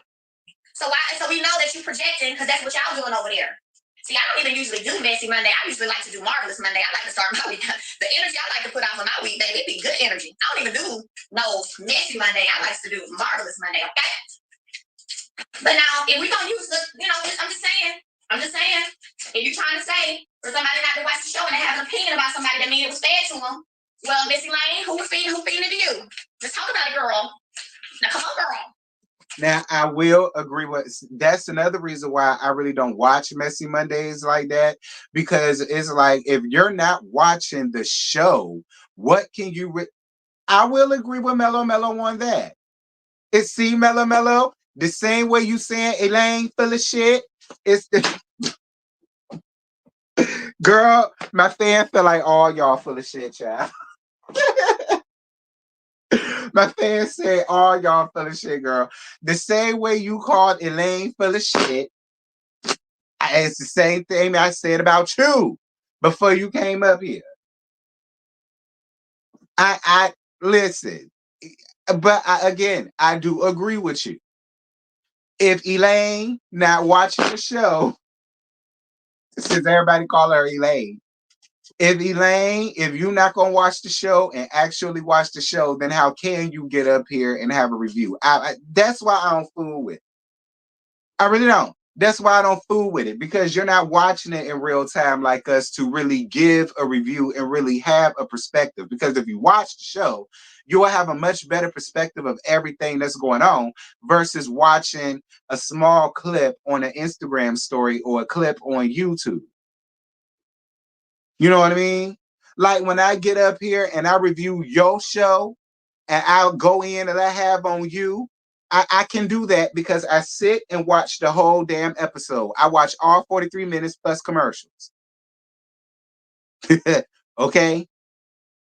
So why? So we know that you're projecting because that's what y'all doing over there. See, I don't even usually do messy Monday. I usually like to do marvelous Monday. I like to start my week. The energy I like to put out for my week, baby, it be good energy. I don't even do no messy Monday. I like to do marvelous Monday. Okay. But now, if we don't use the, I'm just saying, if you're trying to say for somebody not to watch the show and they have an opinion about somebody that mean it was fed to them, well, Missy Lane, who feeding it to you? Let's talk about it, girl. Now, come on, girl. Now I will agree with that's another reason why I really don't watch Messy Mondays like that because it's like if you're not watching the show, what can you? I will agree with Melo-Melo on that. It's see Melo-Melo the same way you saying Elaine full of shit. It's the girl. My fan feel like all y'all full of shit, child. My fans say all y'all full of shit, girl. The same way you called Elaine full of shit. It's the same thing I said about you before you came up here. I listen, but again, I do agree with you. If Elaine not watching the show, since everybody call her Elaine, if Elaine, if you're not gonna watch the show and actually watch the show, then how can you get up here and have a review? That's why I don't fool with it. I really don't. That's why I don't fool with it because you're not watching it in real time like us to really give a review and really have a perspective. Because if you watch the show, you will have a much better perspective of everything that's going on versus watching a small clip on an Instagram story or a clip on YouTube. You know what I mean? Like when I get up here and I review your show and I'll go in and I have on you, I can do that because I sit and watch the whole damn episode. I watch all 43 minutes plus commercials. Okay?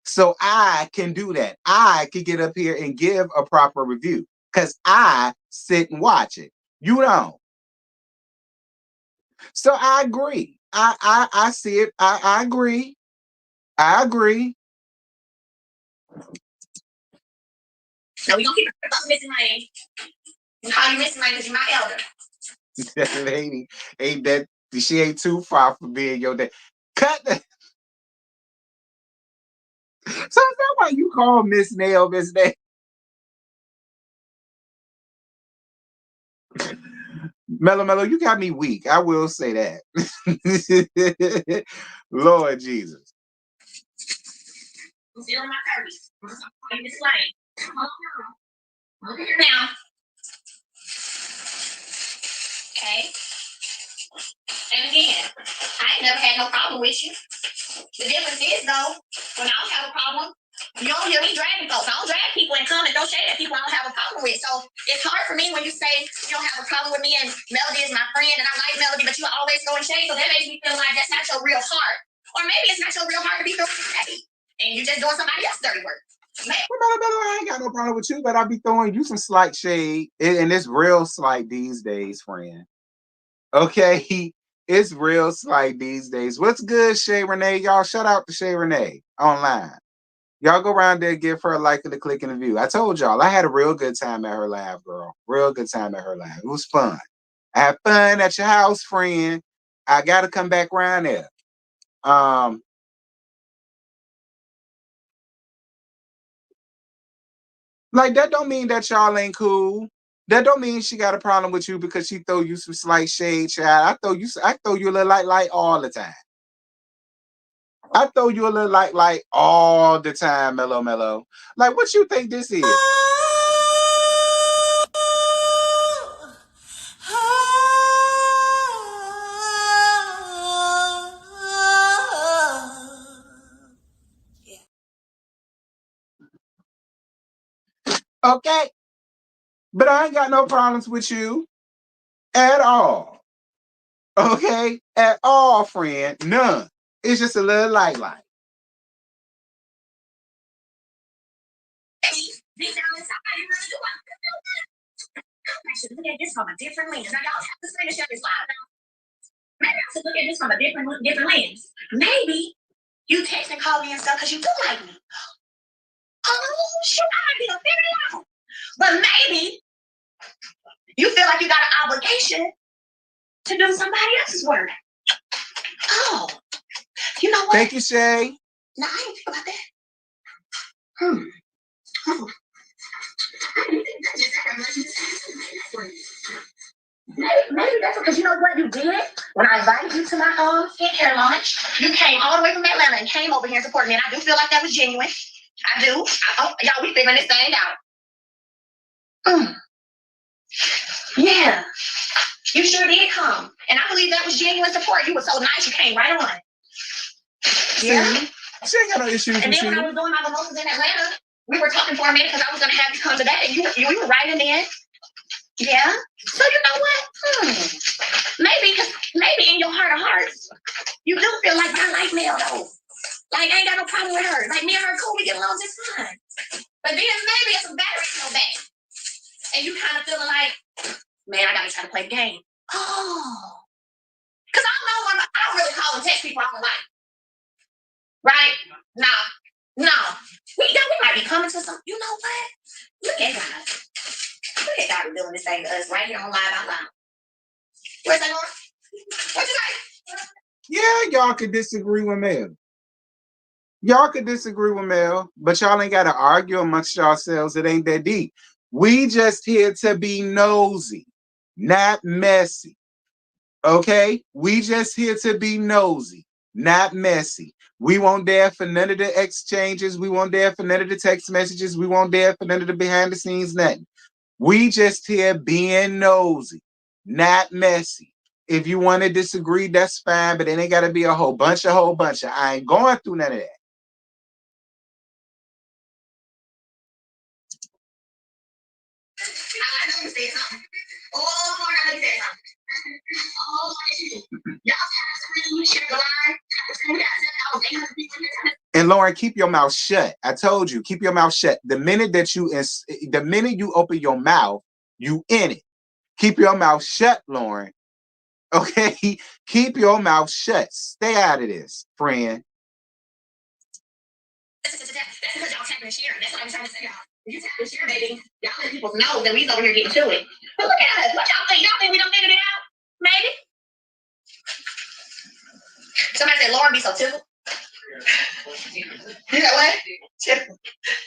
So I can do that. I can get up here and give a proper review because I sit and watch it. You don't. So I agree. I see it. I agree. I agree. Now we gonna keep Missy Lane. We call you Missy Lane because you're my elder. ain't that she ain't too far from being your dad. Cut the so is that why you call Miss Nail Miss Nail? Melo-Melo, you got me weak. I will say that. Lord Jesus. I'm still in my 30s. I'm this lane. Look at here now. Okay. And again, I ain't never had no problem with you. The difference is though, when I don't have a problem, you don't hear me dragging folks. I don't drag people and come and throw shade at people I don't have a problem with. So it's hard for me when you say you don't have a problem with me and Melody is my friend and I like Melody, but you are always throwing shade. So that makes me feel like that's not your real heart. Or maybe it's not your real heart to be throwing shade. And you're just doing somebody else's dirty work. Well, I ain't got no problem with you, but I'll be throwing you some slight shade. And it's real slight these days, friend. Okay? It's real slight these days. What's good, Shay Renee? Y'all shout out to Shay Renee online. Y'all go around there, give her a like and a click and a view. I told y'all, I had a real good time at her live, girl. Real good time at her live. It was fun. I had fun at your house, friend. I got to come back around there. Like, that don't mean that y'all ain't cool. That don't mean she got a problem with you because she throw you some slight shade, child. I throw you a little light all the time. I throw you a little light all the time, Melo-Melo. Like, what you think this is? Okay. But I ain't got no problems with you at all. Okay? At all, friend. None. It's just a little light. Deep down inside, I didn't really do it. I should look at this from a different lens. Now y'all have to finish up this live now. Maybe I should look at this from a different lens. Maybe you text and call me and stuff because you do like me. Oh shoot, I might be able to figure it out. But maybe you feel like you got an obligation to do somebody else's work. Oh, you know what? Thank you, Shay. No, I didn't think about that. Oh. Maybe that's because you know what you did when I invited you to my skincare launch. You came all the way from Atlanta and came over here and supported me, and I do feel like that was genuine. I do. Y'all, we figuring this thing out. Yeah, you sure did come, and I believe that was genuine support. You were so nice. You came right on. Yeah. She ain't got no issues with you. And then when I was doing my mimosas in Atlanta, we were talking for a minute because I was going to have you come to that, and you were writing in. Yeah. So you know what? Maybe in your heart of hearts, you do feel like I like Mel though. Like I ain't got no problem with her. Like me and her cool, we get along just fine. But then maybe it's a battery in your back, and you kind of feeling like, man, I gotta try to play the game. Oh, because I don't really call and text people I don't like. Right? No. We might be coming to some. You know what? Look at God. Look at God doing this thing to us right here on Live Out Loud. Where's that going? What you say? Yeah, y'all could disagree with Mel. Y'all could disagree with Mel, but y'all ain't got to argue amongst yourselves. It ain't that deep. We just here to be nosy, not messy. Okay? We just here to be nosy, not messy. We won't dare for none of the exchanges. We won't dare for none of the text messages. We won't dare for none of the behind the scenes, nothing. We just here being nosy, not messy. If you want to disagree, that's fine, but it ain't got to be a whole bunch. I ain't going through none of that. I know you said something. Oh, Lord, I know you said something. Oh, y'all share the line. And Lauren, keep your mouth shut. I told you, keep your mouth shut. The minute you open your mouth, you in it. Keep your mouth shut, Lauren. Okay? Keep your mouth shut. Stay out of this, friend. That's because y'all tapping and sharing. That's what I'm trying to say, y'all. You tap and share, baby. Y'all let people know that we's over here getting to it. But look at us. What y'all think? Y'all think we done figured it out? Maybe. Somebody said Lauren be so typical. You know what? Typical.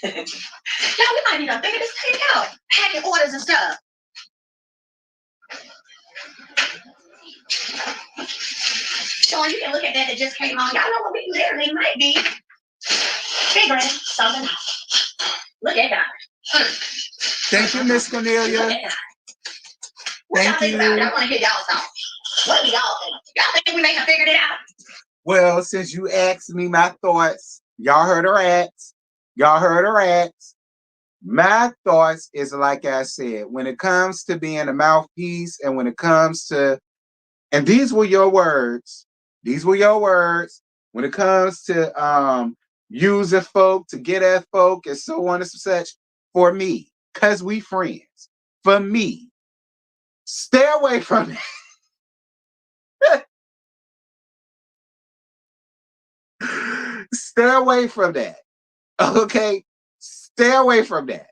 Y'all, we might need to figure this thing out. Packing orders and stuff. Sean, you can look at that just came on. Y'all know what we literally might be figuring something out. Look at God. Thank you, Miss Cornelia. What y'all think about it? I want to hear y'all's thoughts. What do y'all think? Y'all think we may have figured it out? Well, since you asked me my thoughts, y'all heard her acts. Y'all heard her acts. My thoughts is like I said, when it comes to being a mouthpiece and when it comes to, and these were your words. These were your words. When it comes to using folk to get at folk and so on and such, for me, because we friends, for me, stay away from it. Stay away from that. Okay? Stay away from that.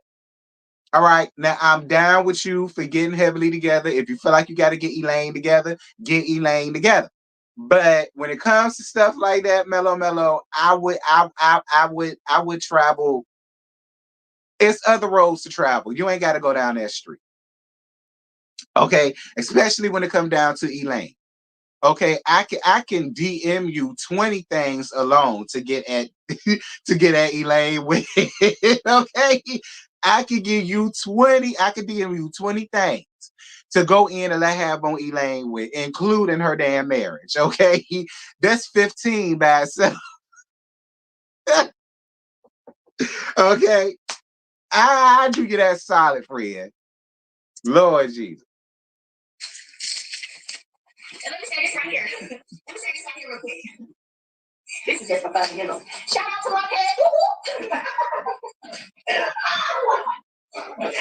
All right. Now I'm down with you for getting heavily together. If you feel like you got to get Elaine together, get Elaine together. But when it comes to stuff like that, Melo-Melo, I would travel. It's other roads to travel. You ain't got to go down that street. Okay. Especially when it comes down to Elaine. Okay, I can DM you 20 things alone to get at to get at Elaine with. Okay, I could give you 20. I could DM you 20 things to go in and let have on Elaine with, including her damn marriage. Okay, that's 15 by itself. Okay, I do you that solid, friend. Lord Jesus. And let me say this right here. Let me say this right here real quick. This is just for fun, you know. Shout out to my cat. Oh my God.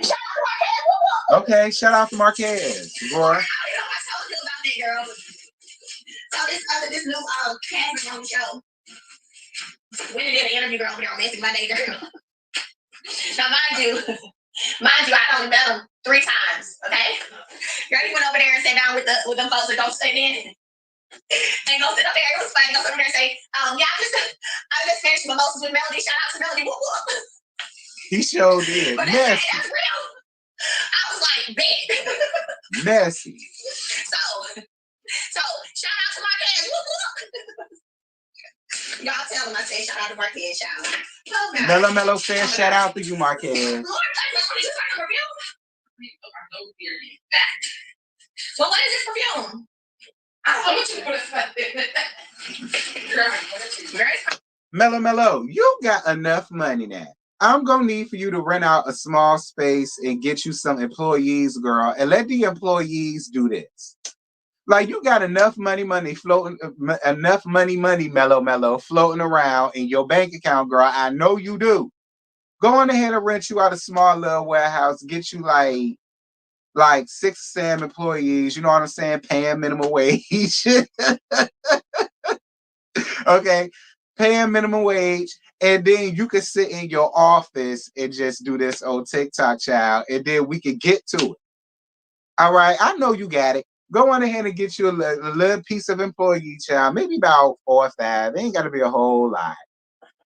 Shout out to my cat. Okay, shout out to Marquez, boy. I told you about that, girl. So this new casting on the show. We did an interview girl over there on Messy Monday, girl. Now mind you, I only met him 3 times. Okay, girl, he went over there and sat down with them folks that don't sit in. And go sit up there. It was funny. Go sit up there and say, yeah, I just finished mimosas with Melody. Shout out to Melody. Whoop whoop. He sure did. But that's real. I was like, bet. Messy. So shout out to my kids. Whoop whoop. Y'all tell them I said shout out to Marquez, y'all. Oh, God. Melo-Melo said shout out to you, Marquez. Lord, well, what is this perfume? Melo-Melo, you got enough money now. I'm gonna need for you to rent out a small space and get you some employees, girl, and let the employees do this. Like you got enough money floating, enough money, Melo-Melo floating around in your bank account, girl. I know you do. Go on ahead and rent you out a small little warehouse, get you like 6 or 7 employees, you know what I'm saying, paying minimum wage. Okay, paying minimum wage, and then you can sit in your office and just do this old TikTok, child, and then we can get to it. All right, I know you got it. Go on ahead and get you a little piece of employee, child, maybe about 4 or 5. It ain't got to be a whole lot.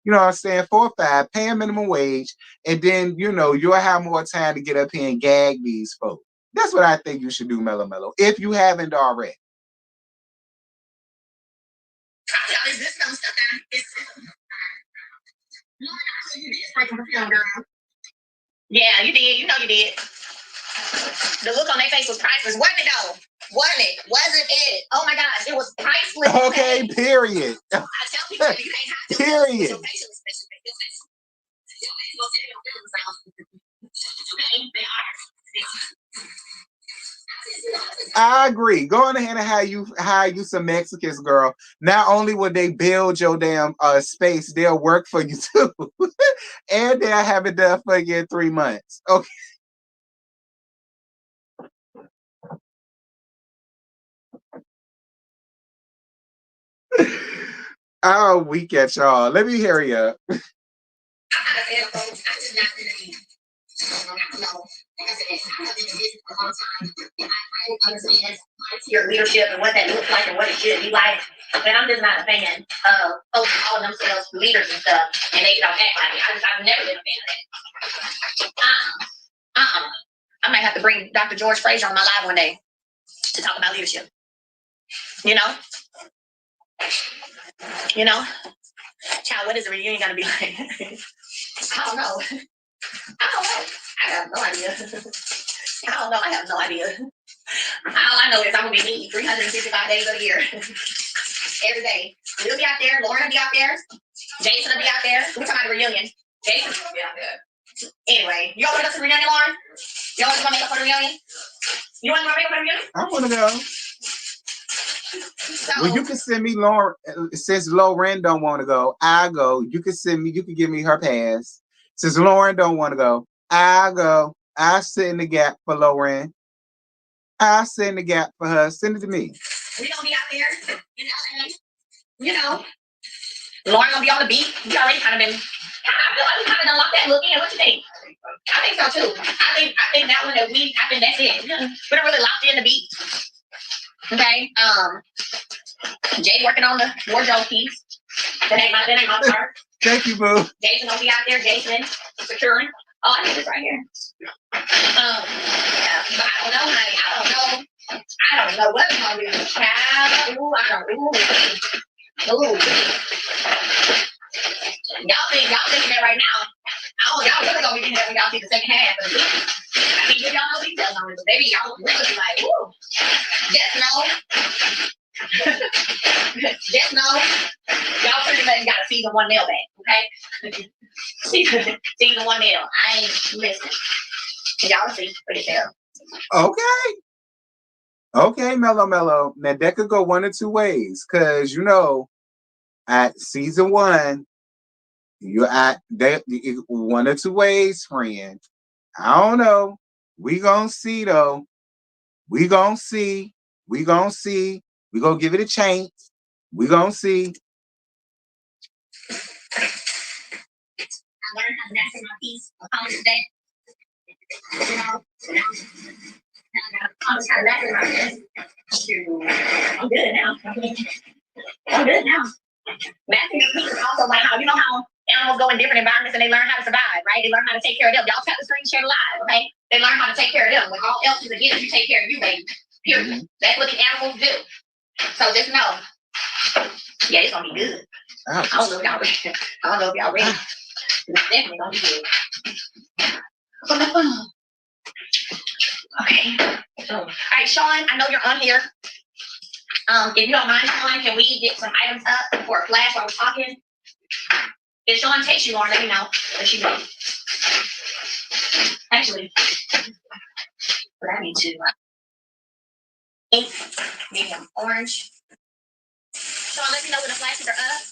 You know what I'm saying? 4 or 5, paying minimum wage, and then you'll have more time to get up here and gag these folks. That's what I think you should do, Melo-Melo, if you haven't already. Yeah, you did. You know you did. The look on their face was priceless. Wasn't it though? Wasn't it? Wasn't it? Oh my gosh, it was priceless. Okay, period. I tell people that you can't have to. Period. I agree. Go on ahead and hire you some Mexicans, girl. Not only will they build your damn space, they'll work for you too. And they'll have it done for you in 3 months. Okay. Oh, weak at y'all. Let me hurry up. Your leadership and what that looks like and what it should be like. And I'm just not a fan of folks calling themselves leaders and stuff, and they don't act like it. I've never been a fan of that. I might have to bring Dr. George Fraser on my live one day to talk about leadership. You know? You know? Child, what is a reunion gonna be like? I don't know. I have no idea. I don't know. I have no idea. All I know is I'm gonna be me 365 days of the year. Every day. We'll be out there, Lauren will be out there, Jason will be out there. We're talking about a reunion. Jason's gonna be out there. Anyway, you all want to go to the reunion, Lauren? You all want to go make up for the reunion? You want to go make up for the reunion? I want to go. So, well, you can send me Lauren. Since Lauren don't want to go, I'll go. You can send me. You can give me her pass. Since Lauren don't want to go, I'll go. I'll sit in the gap for Lauren. I'll sit in the gap for her. Send it to me. We're gonna be out there in LA. You know, Lauren gonna be on the beat. We already kind of been. I feel like we kind of done locked that look in. What you think? I think so too. I think that one that I think that's it. We don't really locked in the beat. Okay. Jay working on the wardrobe piece. That ain't my part. Thank you, boo. Jason gonna be out there. Jason securing. Oh, I need this right here. Yeah, but I don't know, honey. I don't know what's gonna be. Ooh. Y'all thinking that right now. Y'all really gonna be thinking that when y'all see the second half of the week. I think y'all know details on it, but maybe y'all really be like, woo. Just know. Y'all pretty much got a season 1 mailbag, okay? season 1 mail. I ain't listening. Y'all see for yourself. Okay, Melo-Melo. Now that could go one or two ways, cause you know, at season 1, you're at that one or two ways, friend. I don't know. We gonna see though. We gonna see. We gonna give it a chance. We gonna see. I learned how to master my piece of college today. You know, I was kind of master my piece. I'm good now. Mastering your piece is also like how, you know how animals go in different environments and they learn how to survive, right? They learn how to take care of them. Y'all tell the screen share live, okay? They learn how to take care of them. When all else is against you, take care of you, baby. Period. That's what the animals do. So just know, yeah, it's gonna be good. I don't know if y'all ready. It's definitely gonna be good. Okay. All right, Sean, I know you're on here. If you don't mind, Sean, can we get some items up for a flash while we're talking? If Sean takes you, Lauren, let me know. Actually, but I need to. Medium orange. Sean, let me know when the flashes are up.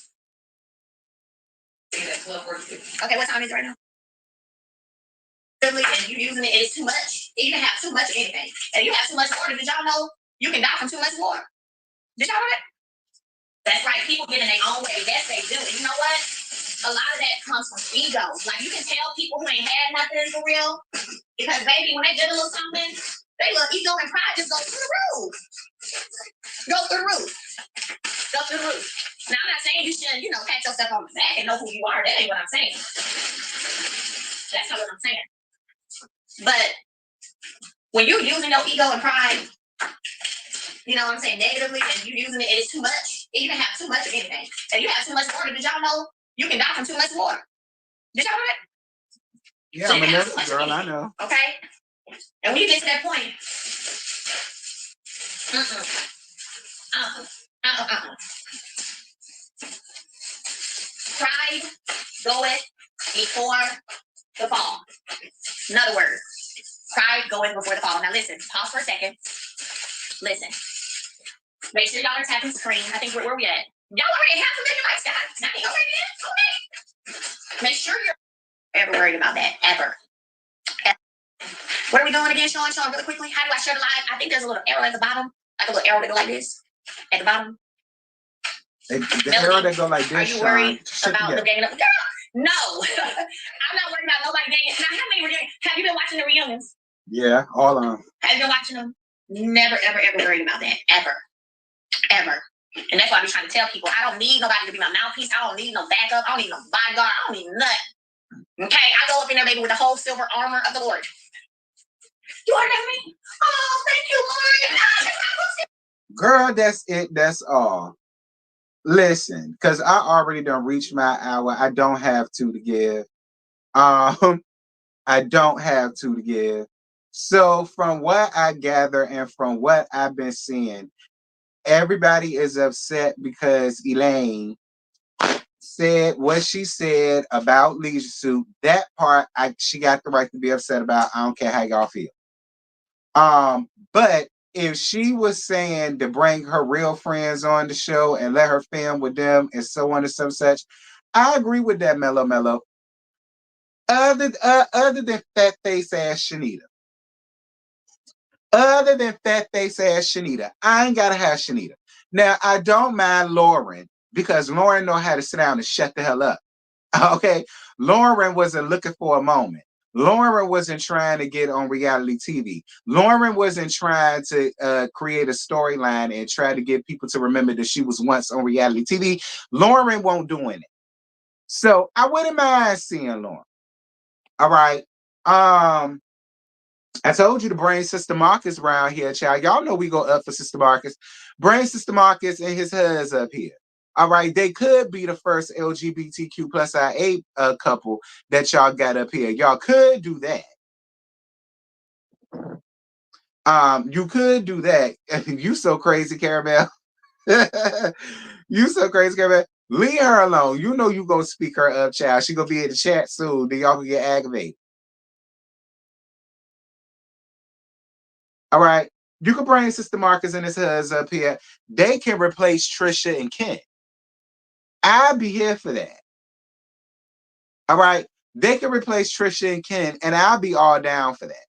Okay, what time is it right now? And you using it is too much. You can have too much of anything. And you have too much water. Did y'all know you can die from too much water? Did y'all know that? That's right. People get in their own way. Yes, they do. And you know what? A lot of that comes from ego. Like you can tell people who ain't had nothing for real. Because baby, when they get a little something, they look ego and pride just go through the roof. Go through the roof. Now I'm not saying you shouldn't, pat yourself on the back and know who you are. That ain't what I'm saying. That's not what I'm saying. But when you're using your ego and pride, you know what I'm saying, negatively, and you using it is too much. You can have too much of anything. And you have too much water. Did y'all know you can die from too much water? Did y'all know that? Yeah, so I'm a nurse, girl. I know. Okay. And when you get to that point, pride goeth before the fall. In other words, pride goeth before the fall. Now listen, pause for a second. Listen. Make sure y'all are tapping the screen. I think where we at? Y'all already have some in your life, guys. Nothing okay. Make sure you're ever worried about that. Ever. What are we doing again, Sean, really quickly? How do I share the live? I think there's a little arrow at the bottom. Like a little arrow that go like this. At the bottom. The arrow that go like this. Are you worried about the gang up? Girl, no. I'm not worried about nobody ganging. Now, how many reunions? Have you been watching the reunions? Yeah, all of them. Have you been watching them? Never, ever, ever worried about that. Ever. And that's why I be trying to tell people, I don't need nobody to be my mouthpiece. I don't need no backup. I don't need no bodyguard. I don't need nothing. Okay? I go up in there, baby, with the whole silver armor of the Lord. You ordered that for me? Oh, thank you, Lord. Girl, that's it. That's all. Listen, because I already done reached my hour. I don't have to give. Um, I don't have to give. So from what I gather and from what I've been seeing, everybody is upset because Elaine said what she said about Leisure Suit. That part, she got the right to be upset about. I don't care how y'all feel. But if she was saying to bring her real friends on the show and let her film with them and so on and so such, I agree with that, Melo-Melo. Other than fat face ass Shanita. Other than fat face ass Shanita, I ain't gotta have Shanita. Now I don't mind Lauren because Lauren know how to sit down and shut the hell up. Okay, Lauren wasn't looking for a moment. Lauren wasn't trying to get on reality TV. Lauren wasn't trying to create a storyline and try to get people to remember that she was once on reality TV. Lauren won't doing it. So I wouldn't mind seeing Lauren. All right. I told you to bring Sister Marcus around here, child. Y'all know we go up for Sister Marcus. Bring Sister Marcus and his hus up here. All right, they could be the first LGBTQ plus IA couple that y'all got up here. Y'all could do that. You could do that. You so crazy, Caramel. You so crazy, Caramel. Leave her alone. You know you gonna speak her up, child. She gonna be in the chat soon. Then y'all can get aggravated. All right. You can bring Sister Marcus and his hus up here. They can replace Trisha and Ken. I'll be here for that. All right. They can replace Trisha and Ken, and I'll be all down for that.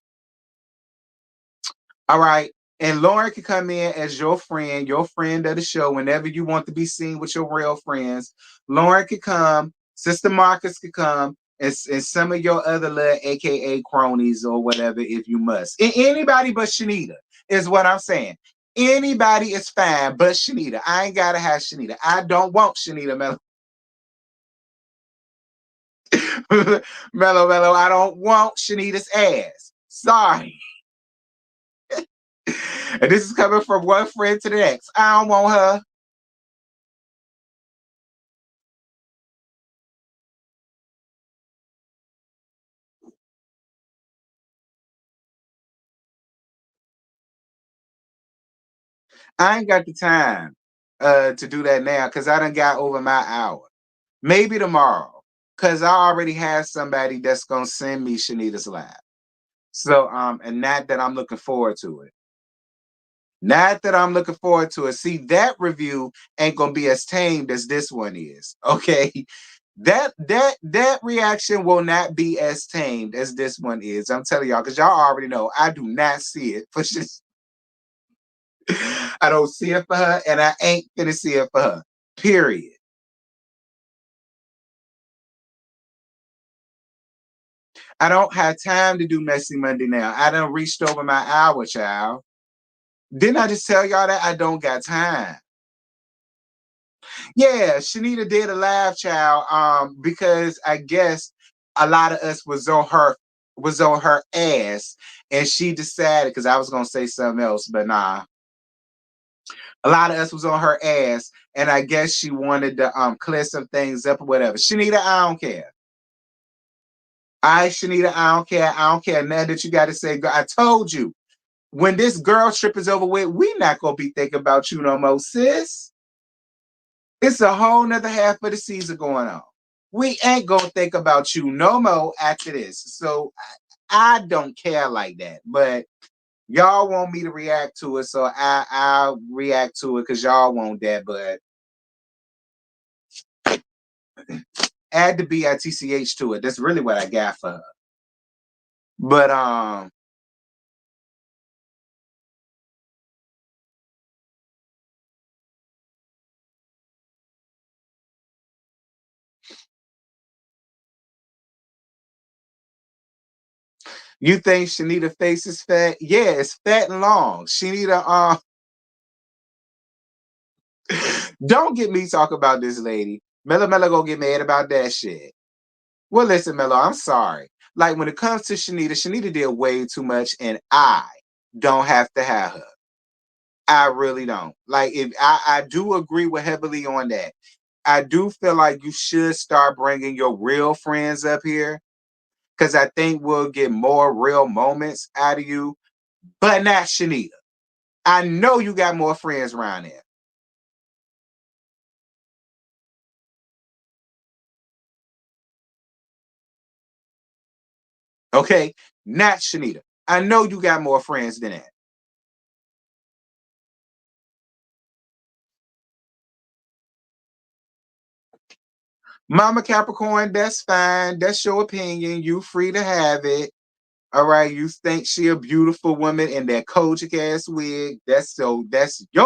All right. And Lauren can come in as your friend of the show, whenever you want to be seen with your real friends. Lauren could come, Sister Marcus could come, and some of your other little AKA cronies or whatever, if you must. Anybody but Shanita is what I'm saying. Anybody is fine but Shanita. I ain't gotta have Shanita. I don't want Shanita Melo. Melo-Melo. I don't want Shanita's ass. Sorry. And this is coming from one friend to the next. I don't want her. I ain't got the time to do that now because I done got over my hour. Maybe tomorrow. Because I already have somebody that's gonna send me Shanita's live. So and not that I'm looking forward to it. Not that I'm looking forward to it. See, that review ain't gonna be as tamed as this one is. Okay. That reaction will not be as tamed as this one is. I'm telling y'all, because y'all already know I do not see it for just I don't see it for her, and I ain't gonna see it for her. Period. I don't have time to do Messy Monday now. I done reached over my hour, child. Didn't I just tell y'all that I don't got time? Yeah, Shanita did a live, child. Because I guess a lot of us was on her ass, and she decided because I was gonna say something else, but nah. A lot of us was on her ass, and I guess she wanted to clear some things up or whatever. Shanita, I don't care. Shanita, I don't care. I don't care nothing that you got to say. I told you, when this girl trip is over with, we not going to be thinking about you no more, sis. It's a whole nother half of the season going on. We ain't going to think about you no more after this. So I don't care like that. But y'all want me to react to it, so I'll react to it because y'all want that. But add the BITCH to it. That's really what I got for her. But you think Shanita face is fat? Yeah, it's fat and long. Shanita, don't get me talk about this lady. Melo-Melo gonna get mad about that shit. Well, listen, Melo, I'm sorry. Like when it comes to Shanita did way too much, and I don't have to have her. I really don't. Like if I do agree with heavily on that. I do feel like you should start bringing your real friends up here because I think we'll get more real moments out of you, but not Shanita. I know you got more friends around there. Okay, not Shanita. I know you got more friends than that. Mama Capricorn, that's fine. That's your opinion. You free to have it. All right. You think she a beautiful woman in that Kojic ass wig. That's your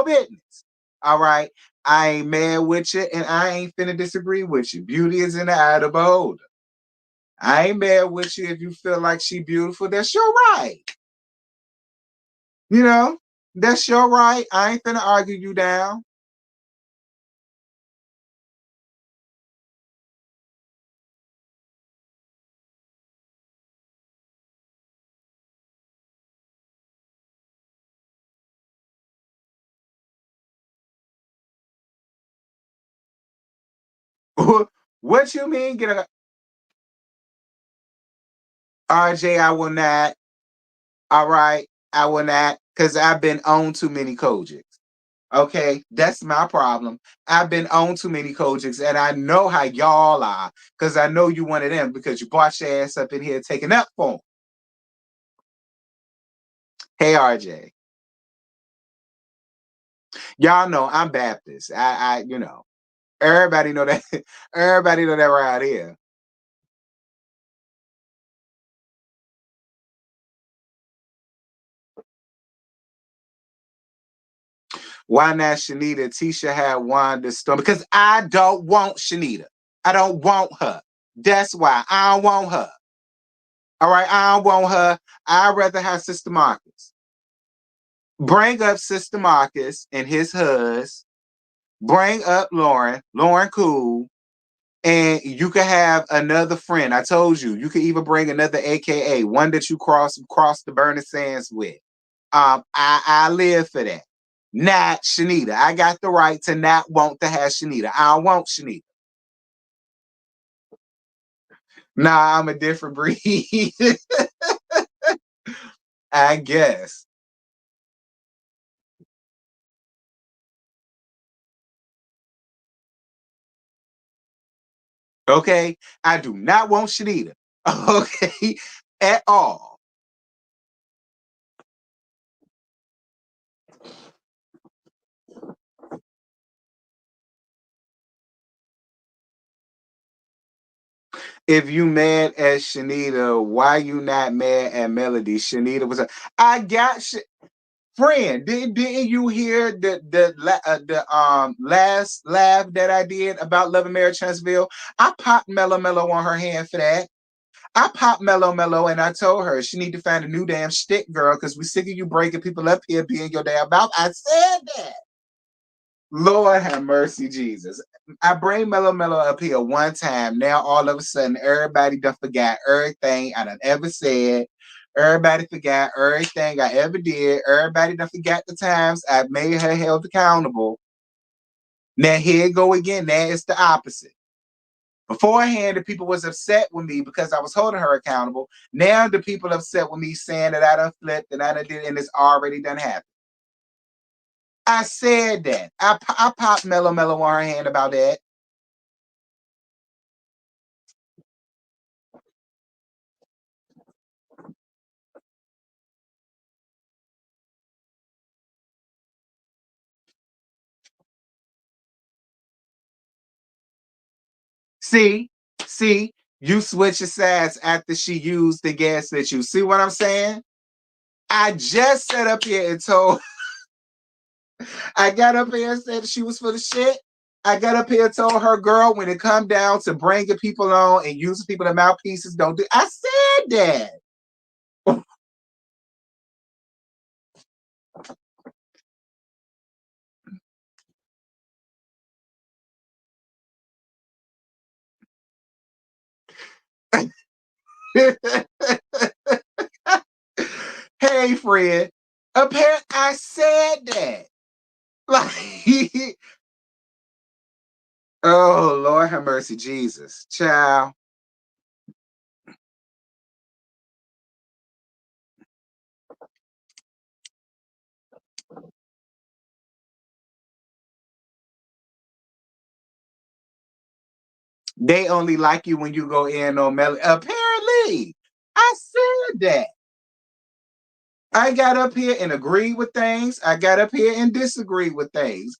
business. All right. I ain't mad with you and I ain't finna disagree with you. Beauty is in the eye of the beholder. I ain't mad with you if you feel like she beautiful. That's your right. You know, that's your right. I ain't finna argue you down. What you mean? Get a RJ? I will not. All right, I will not, because I've been on too many Kojics. Okay, that's my problem. I've been on too many Kojics, and I know how y'all are, because I know you one of them, because you brought your ass up in here taking up for 'em. Hey, RJ, y'all know I'm Baptist. Everybody know that. Everybody know that right here. Why not Shanita? Tisha had Wanda Storm because I don't want Shanita. I don't want her. That's why I don't want her. All right, I don't want her. I'd rather have Sister Marcus. Bring up Sister Marcus and his hus. Bring up Lauren. Lauren cool. And you could have another friend. I told you, you could even bring another AKA, one that you cross the burning sands with. I live for that. Not Shanita. I got the right to not want to have Shanita. I don't want Shanita. Nah, I'm a different breed. I guess. Okay. I do not want Shanita. Okay. At all. If you mad at Shanita, why you not mad at Melody? Shanita was I got Friend, didn't you hear the last laugh that I did about Love and Marriage Huntsville? I popped Melo-Melo on her hand for that. I popped Melo-Melo and I told her she need to find a new damn stick, girl, because we sick of you breaking people up here being your damn mouth. I said that. Lord have mercy, Jesus. I bring Melo-Melo up here one time. Now all of a sudden, everybody done forgot everything I done ever said. Everybody forgot everything I ever did. Everybody done forgot the times I made her held accountable. Now here it go again. Now it's the opposite. Beforehand, the people was upset with me because I was holding her accountable. Now the people upset with me saying that I done flipped and I done did and it's already done happened. I said that. I popped Melo-Melo on her hand about that. See, see, you switch your sides after she used the gas that you. See what I'm saying? I just sat up here and told, I got up here and said she was full of shit. I got up here and told her, girl, when it come down to bringing people on and using people as mouthpieces, don't do. I said that. Hey, Fred. Apparently, I said that. Like, oh, Lord have mercy, Jesus. Child. They only like you when you go in on Melo. Apparently, I said that. I got up here and agreed with things. I got up here and disagreed with things.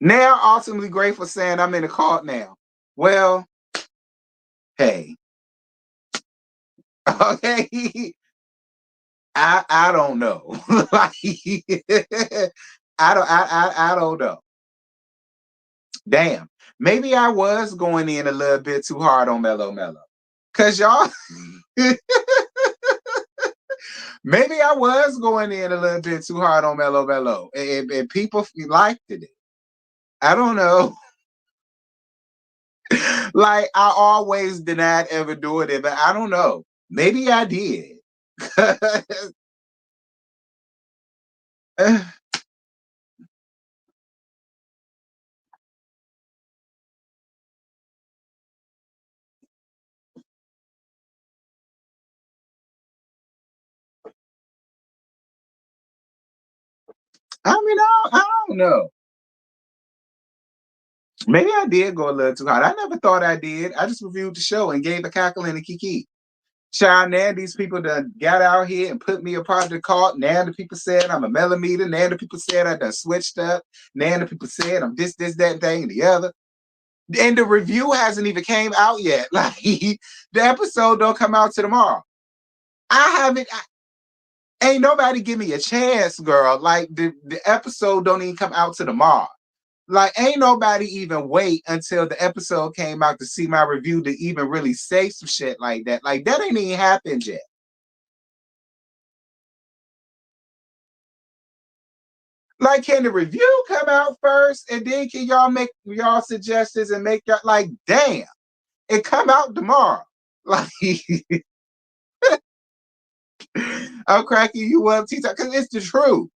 Now, ultimately grateful saying I'm in a cult now. Well, hey, okay, I don't know. Like, I don't know. Damn, maybe I was going in a little bit too hard on Melo-Melo, cause y'all. Maybe I was going in a little bit too hard on Melo-Melo, and people liked it. I don't know. Like I always denied ever doing it, but I don't know. Maybe I did. I don't know. Maybe I did go a little too hard. I never thought I did. I just reviewed the show and gave a cackle and a kiki. Child, now these people done got out here and put me a part of the cult. Now the people said I'm a millimeter. Now the people said I done switched up. Now the people said I'm this, that, thing, and the other. And the review hasn't even came out yet. Like the episode don't come out till tomorrow. I haven't. Ain't nobody give me a chance, girl. Like the episode don't even come out till tomorrow. Like, ain't nobody even wait until the episode came out to see my review to even really say some shit like that. Like, that ain't even happened yet. Like, can the review come out first and then can y'all make y'all suggestions and make y'all like, damn, it come out tomorrow. Like, I'm cracking you up, T-Talk, because it's the truth.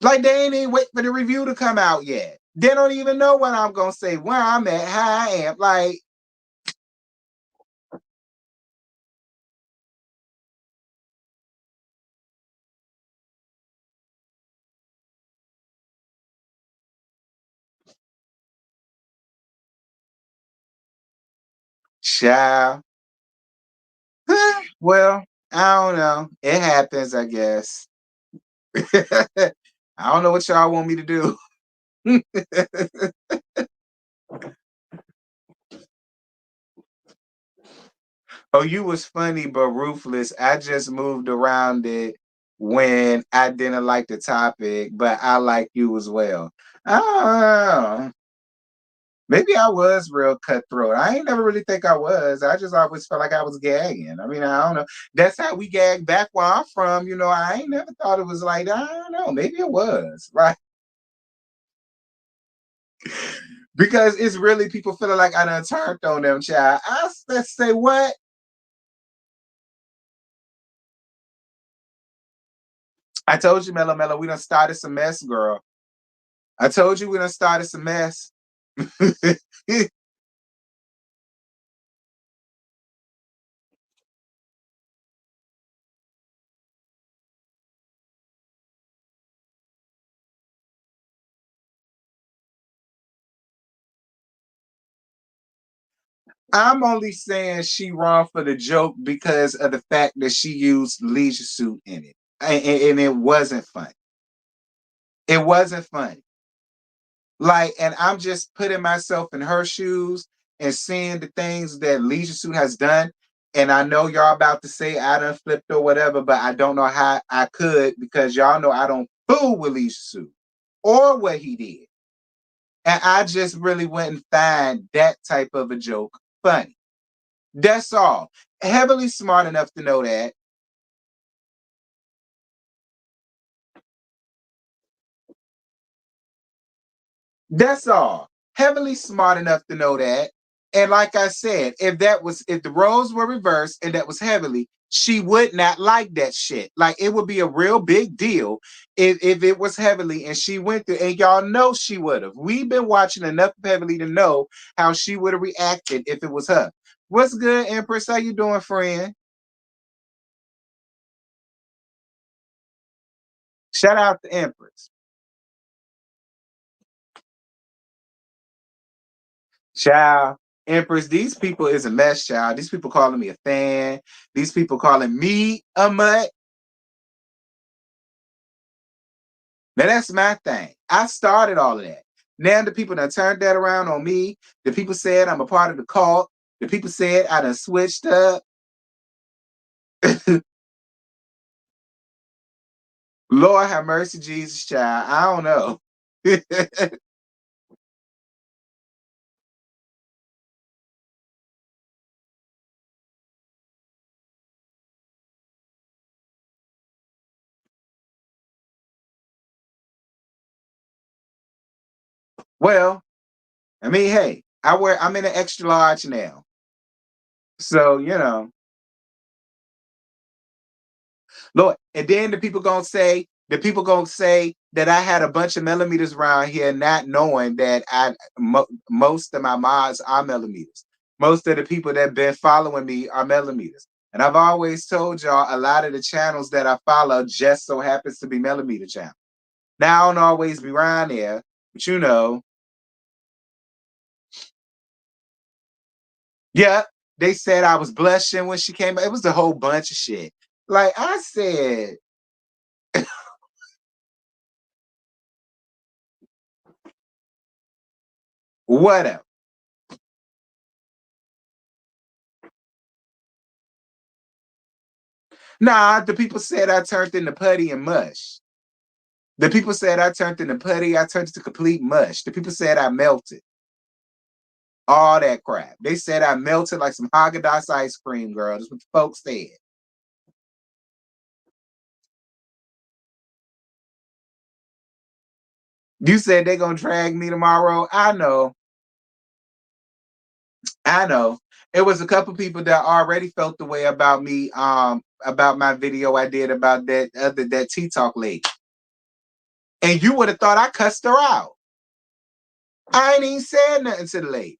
Like, they ain't even wait for the review to come out yet. They don't even know what I'm gonna say, where I'm at, how I am. Like, child. Well, I don't know. It happens, I guess. I don't know what y'all want me to do. Oh, you was funny but ruthless. I just moved around it when I didn't like the topic, but I like you as well. I don't know. Maybe I was real cutthroat. I ain't never really think I was. I just always felt like I was gagging. I mean, I don't know. That's how we gag back where I'm from. You know, I ain't never thought it was like, I don't know. Maybe it was, right? Because it's really people feeling like I done turned on them, child. Let's say what? I told you, Melo-Melo, we done started some mess, girl. I told you we done started some mess. I'm only saying she wrong for the joke because of the fact that she used leisure suit in it. And it wasn't funny. It wasn't funny. Like, and I'm just putting myself in her shoes and seeing the things that Leisure Suit has done. And I know y'all about to say I done flipped or whatever, but I don't know how I could because y'all know I don't fool with Leisure Suit or what he did. And I just really wouldn't find that type of a joke funny. That's all. Heavily smart enough to know that. That's all. Heavily smart enough to know that. And like I said, if the roles were reversed and that was heavily, she would not like that shit. Like it would be a real big deal if it was heavily and she went through, and y'all know she would have. We've been watching enough of heavily to know how she would have reacted if it was her. What's good, Empress? How you doing, friend? Shout out to Empress. Child, Empress, these people is a mess, child. These people calling me a fan. These people calling me a mutt. Now that's my thing. I started all of that. Now the people that turned that around on me. The people said I'm a part of the cult. The people said I done switched up. Lord have mercy, Jesus, child. I don't know. Well, I mean, hey, I'm in an extra large now. So, Lord, and then the people gonna say that I had a bunch of millimeters around here, not knowing that most of my mods are millimeters. Most of the people that been following me are millimeters. And I've always told y'all a lot of the channels that I follow just so happens to be millimeter channel. Now I don't always be around there, but yeah, they said I was blushing when she came. It was a whole bunch of shit. Like I said, whatever. Nah, the people said I turned into putty and mush. The people said I turned into putty. I turned into complete mush. The people said I melted. All that crap. They said I melted like some Haagen-Dazs ice cream, girl. That's what the folks said. You said they gonna drag me tomorrow. I know. I know. It was a couple people that already felt the way about me, about my video I did about that Tea Talk lady. And you would have thought I cussed her out. I ain't even said nothing to the lady.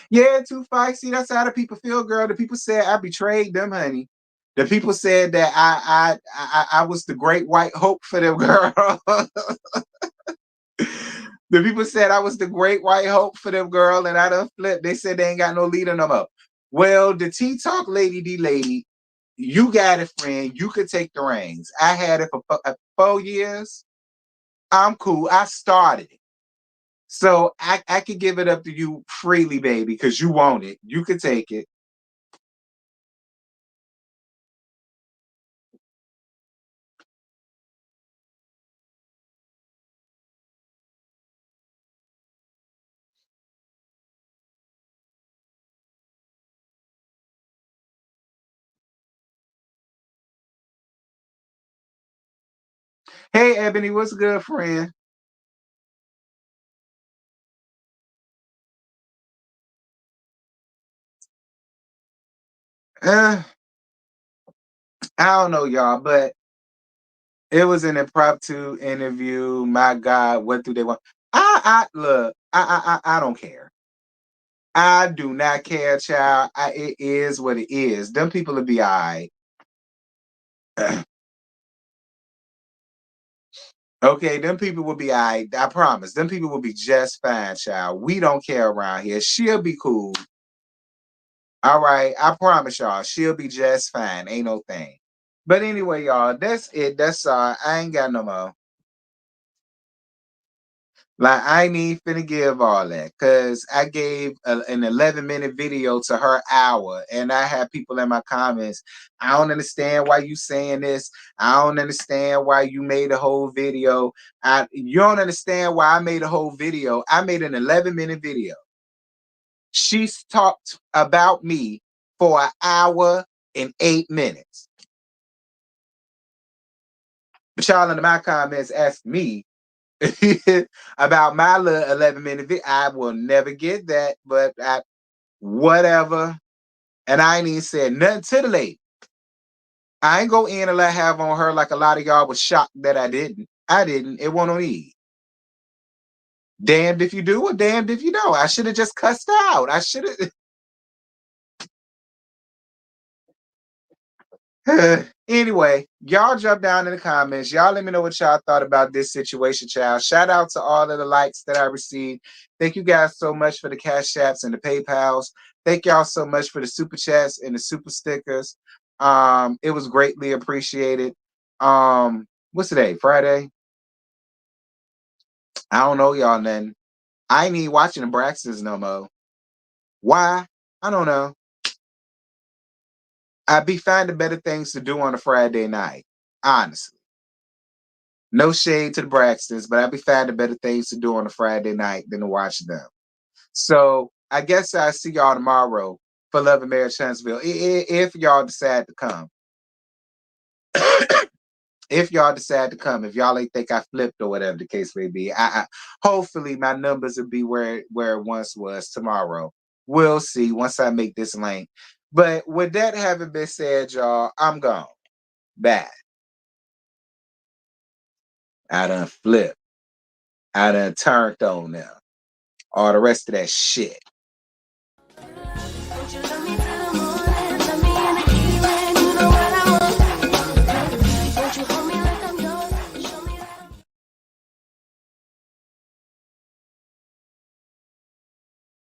Yeah, too feisty. That's how the people feel, girl. The people said I betrayed them, honey. The people said that I was the great white hope for them, girl. The people said I was the great white hope for them, girl, and I done flipped. They said they ain't got no leader no more. Well, the Tea Talk lady, D lady, you got it, friend. You could take the reins. I had it for 4 years. I'm cool. I started it. So I could give it up to you freely, baby, because you want it. You could take it. Hey, Ebony, what's good, friend? Uh, I don't know, y'all, but it was an impromptu interview. My God, what do they want? I look. I don't care. I do not care, child. It is what it is. Them people will be all right. Okay, them people will be all right. I promise. Them people will be just fine, child. We don't care around here. She'll be cool. All right, I promise y'all, she'll be just fine. Ain't no thing. But anyway, y'all, that's it. That's all. I ain't got no more. Like, I ain't even finna give all that because I gave an 11-minute video to her hour, and I had people in my comments. I don't understand why you saying this. I don't understand why you made a whole video. You don't understand why I made a whole video. I made an 11-minute video. She's talked about me for an hour and 8 minutes. But y'all in my comments ask me about my little 11-minute video. I will never get that, but whatever. And I ain't even said nothing to the lady. I ain't go in and let have on her like a lot of y'all was shocked that I didn't. I didn't. It wasn't on me. Damned if you do or damned if you don't. I should have just cussed out. I should have. Anyway, y'all jump down in the comments. Y'all let me know what y'all thought about this situation, child. Shout out to all of the likes that I received. Thank you guys so much for the cash apps and the PayPals. Thank y'all so much for the super chats and the super stickers. It was greatly appreciated. What's today? Friday? I don't know, y'all. Then I ain't even watching the Braxtons no more. Why? I don't know. I'd be finding better things to do on a Friday night, honestly. No shade to the Braxtons, but I'd be finding better things to do on a Friday night than to watch them. So I guess I'll see y'all tomorrow for Love and Marriage Huntsville. If y'all decide to come. If y'all decide to come, if y'all ain't think I flipped or whatever the case may be, hopefully my numbers will be where it once was tomorrow. We'll see once I make this link. But with that having been said, y'all, I'm gone. Bad. I done flipped. I done turned on them. All the rest of that shit.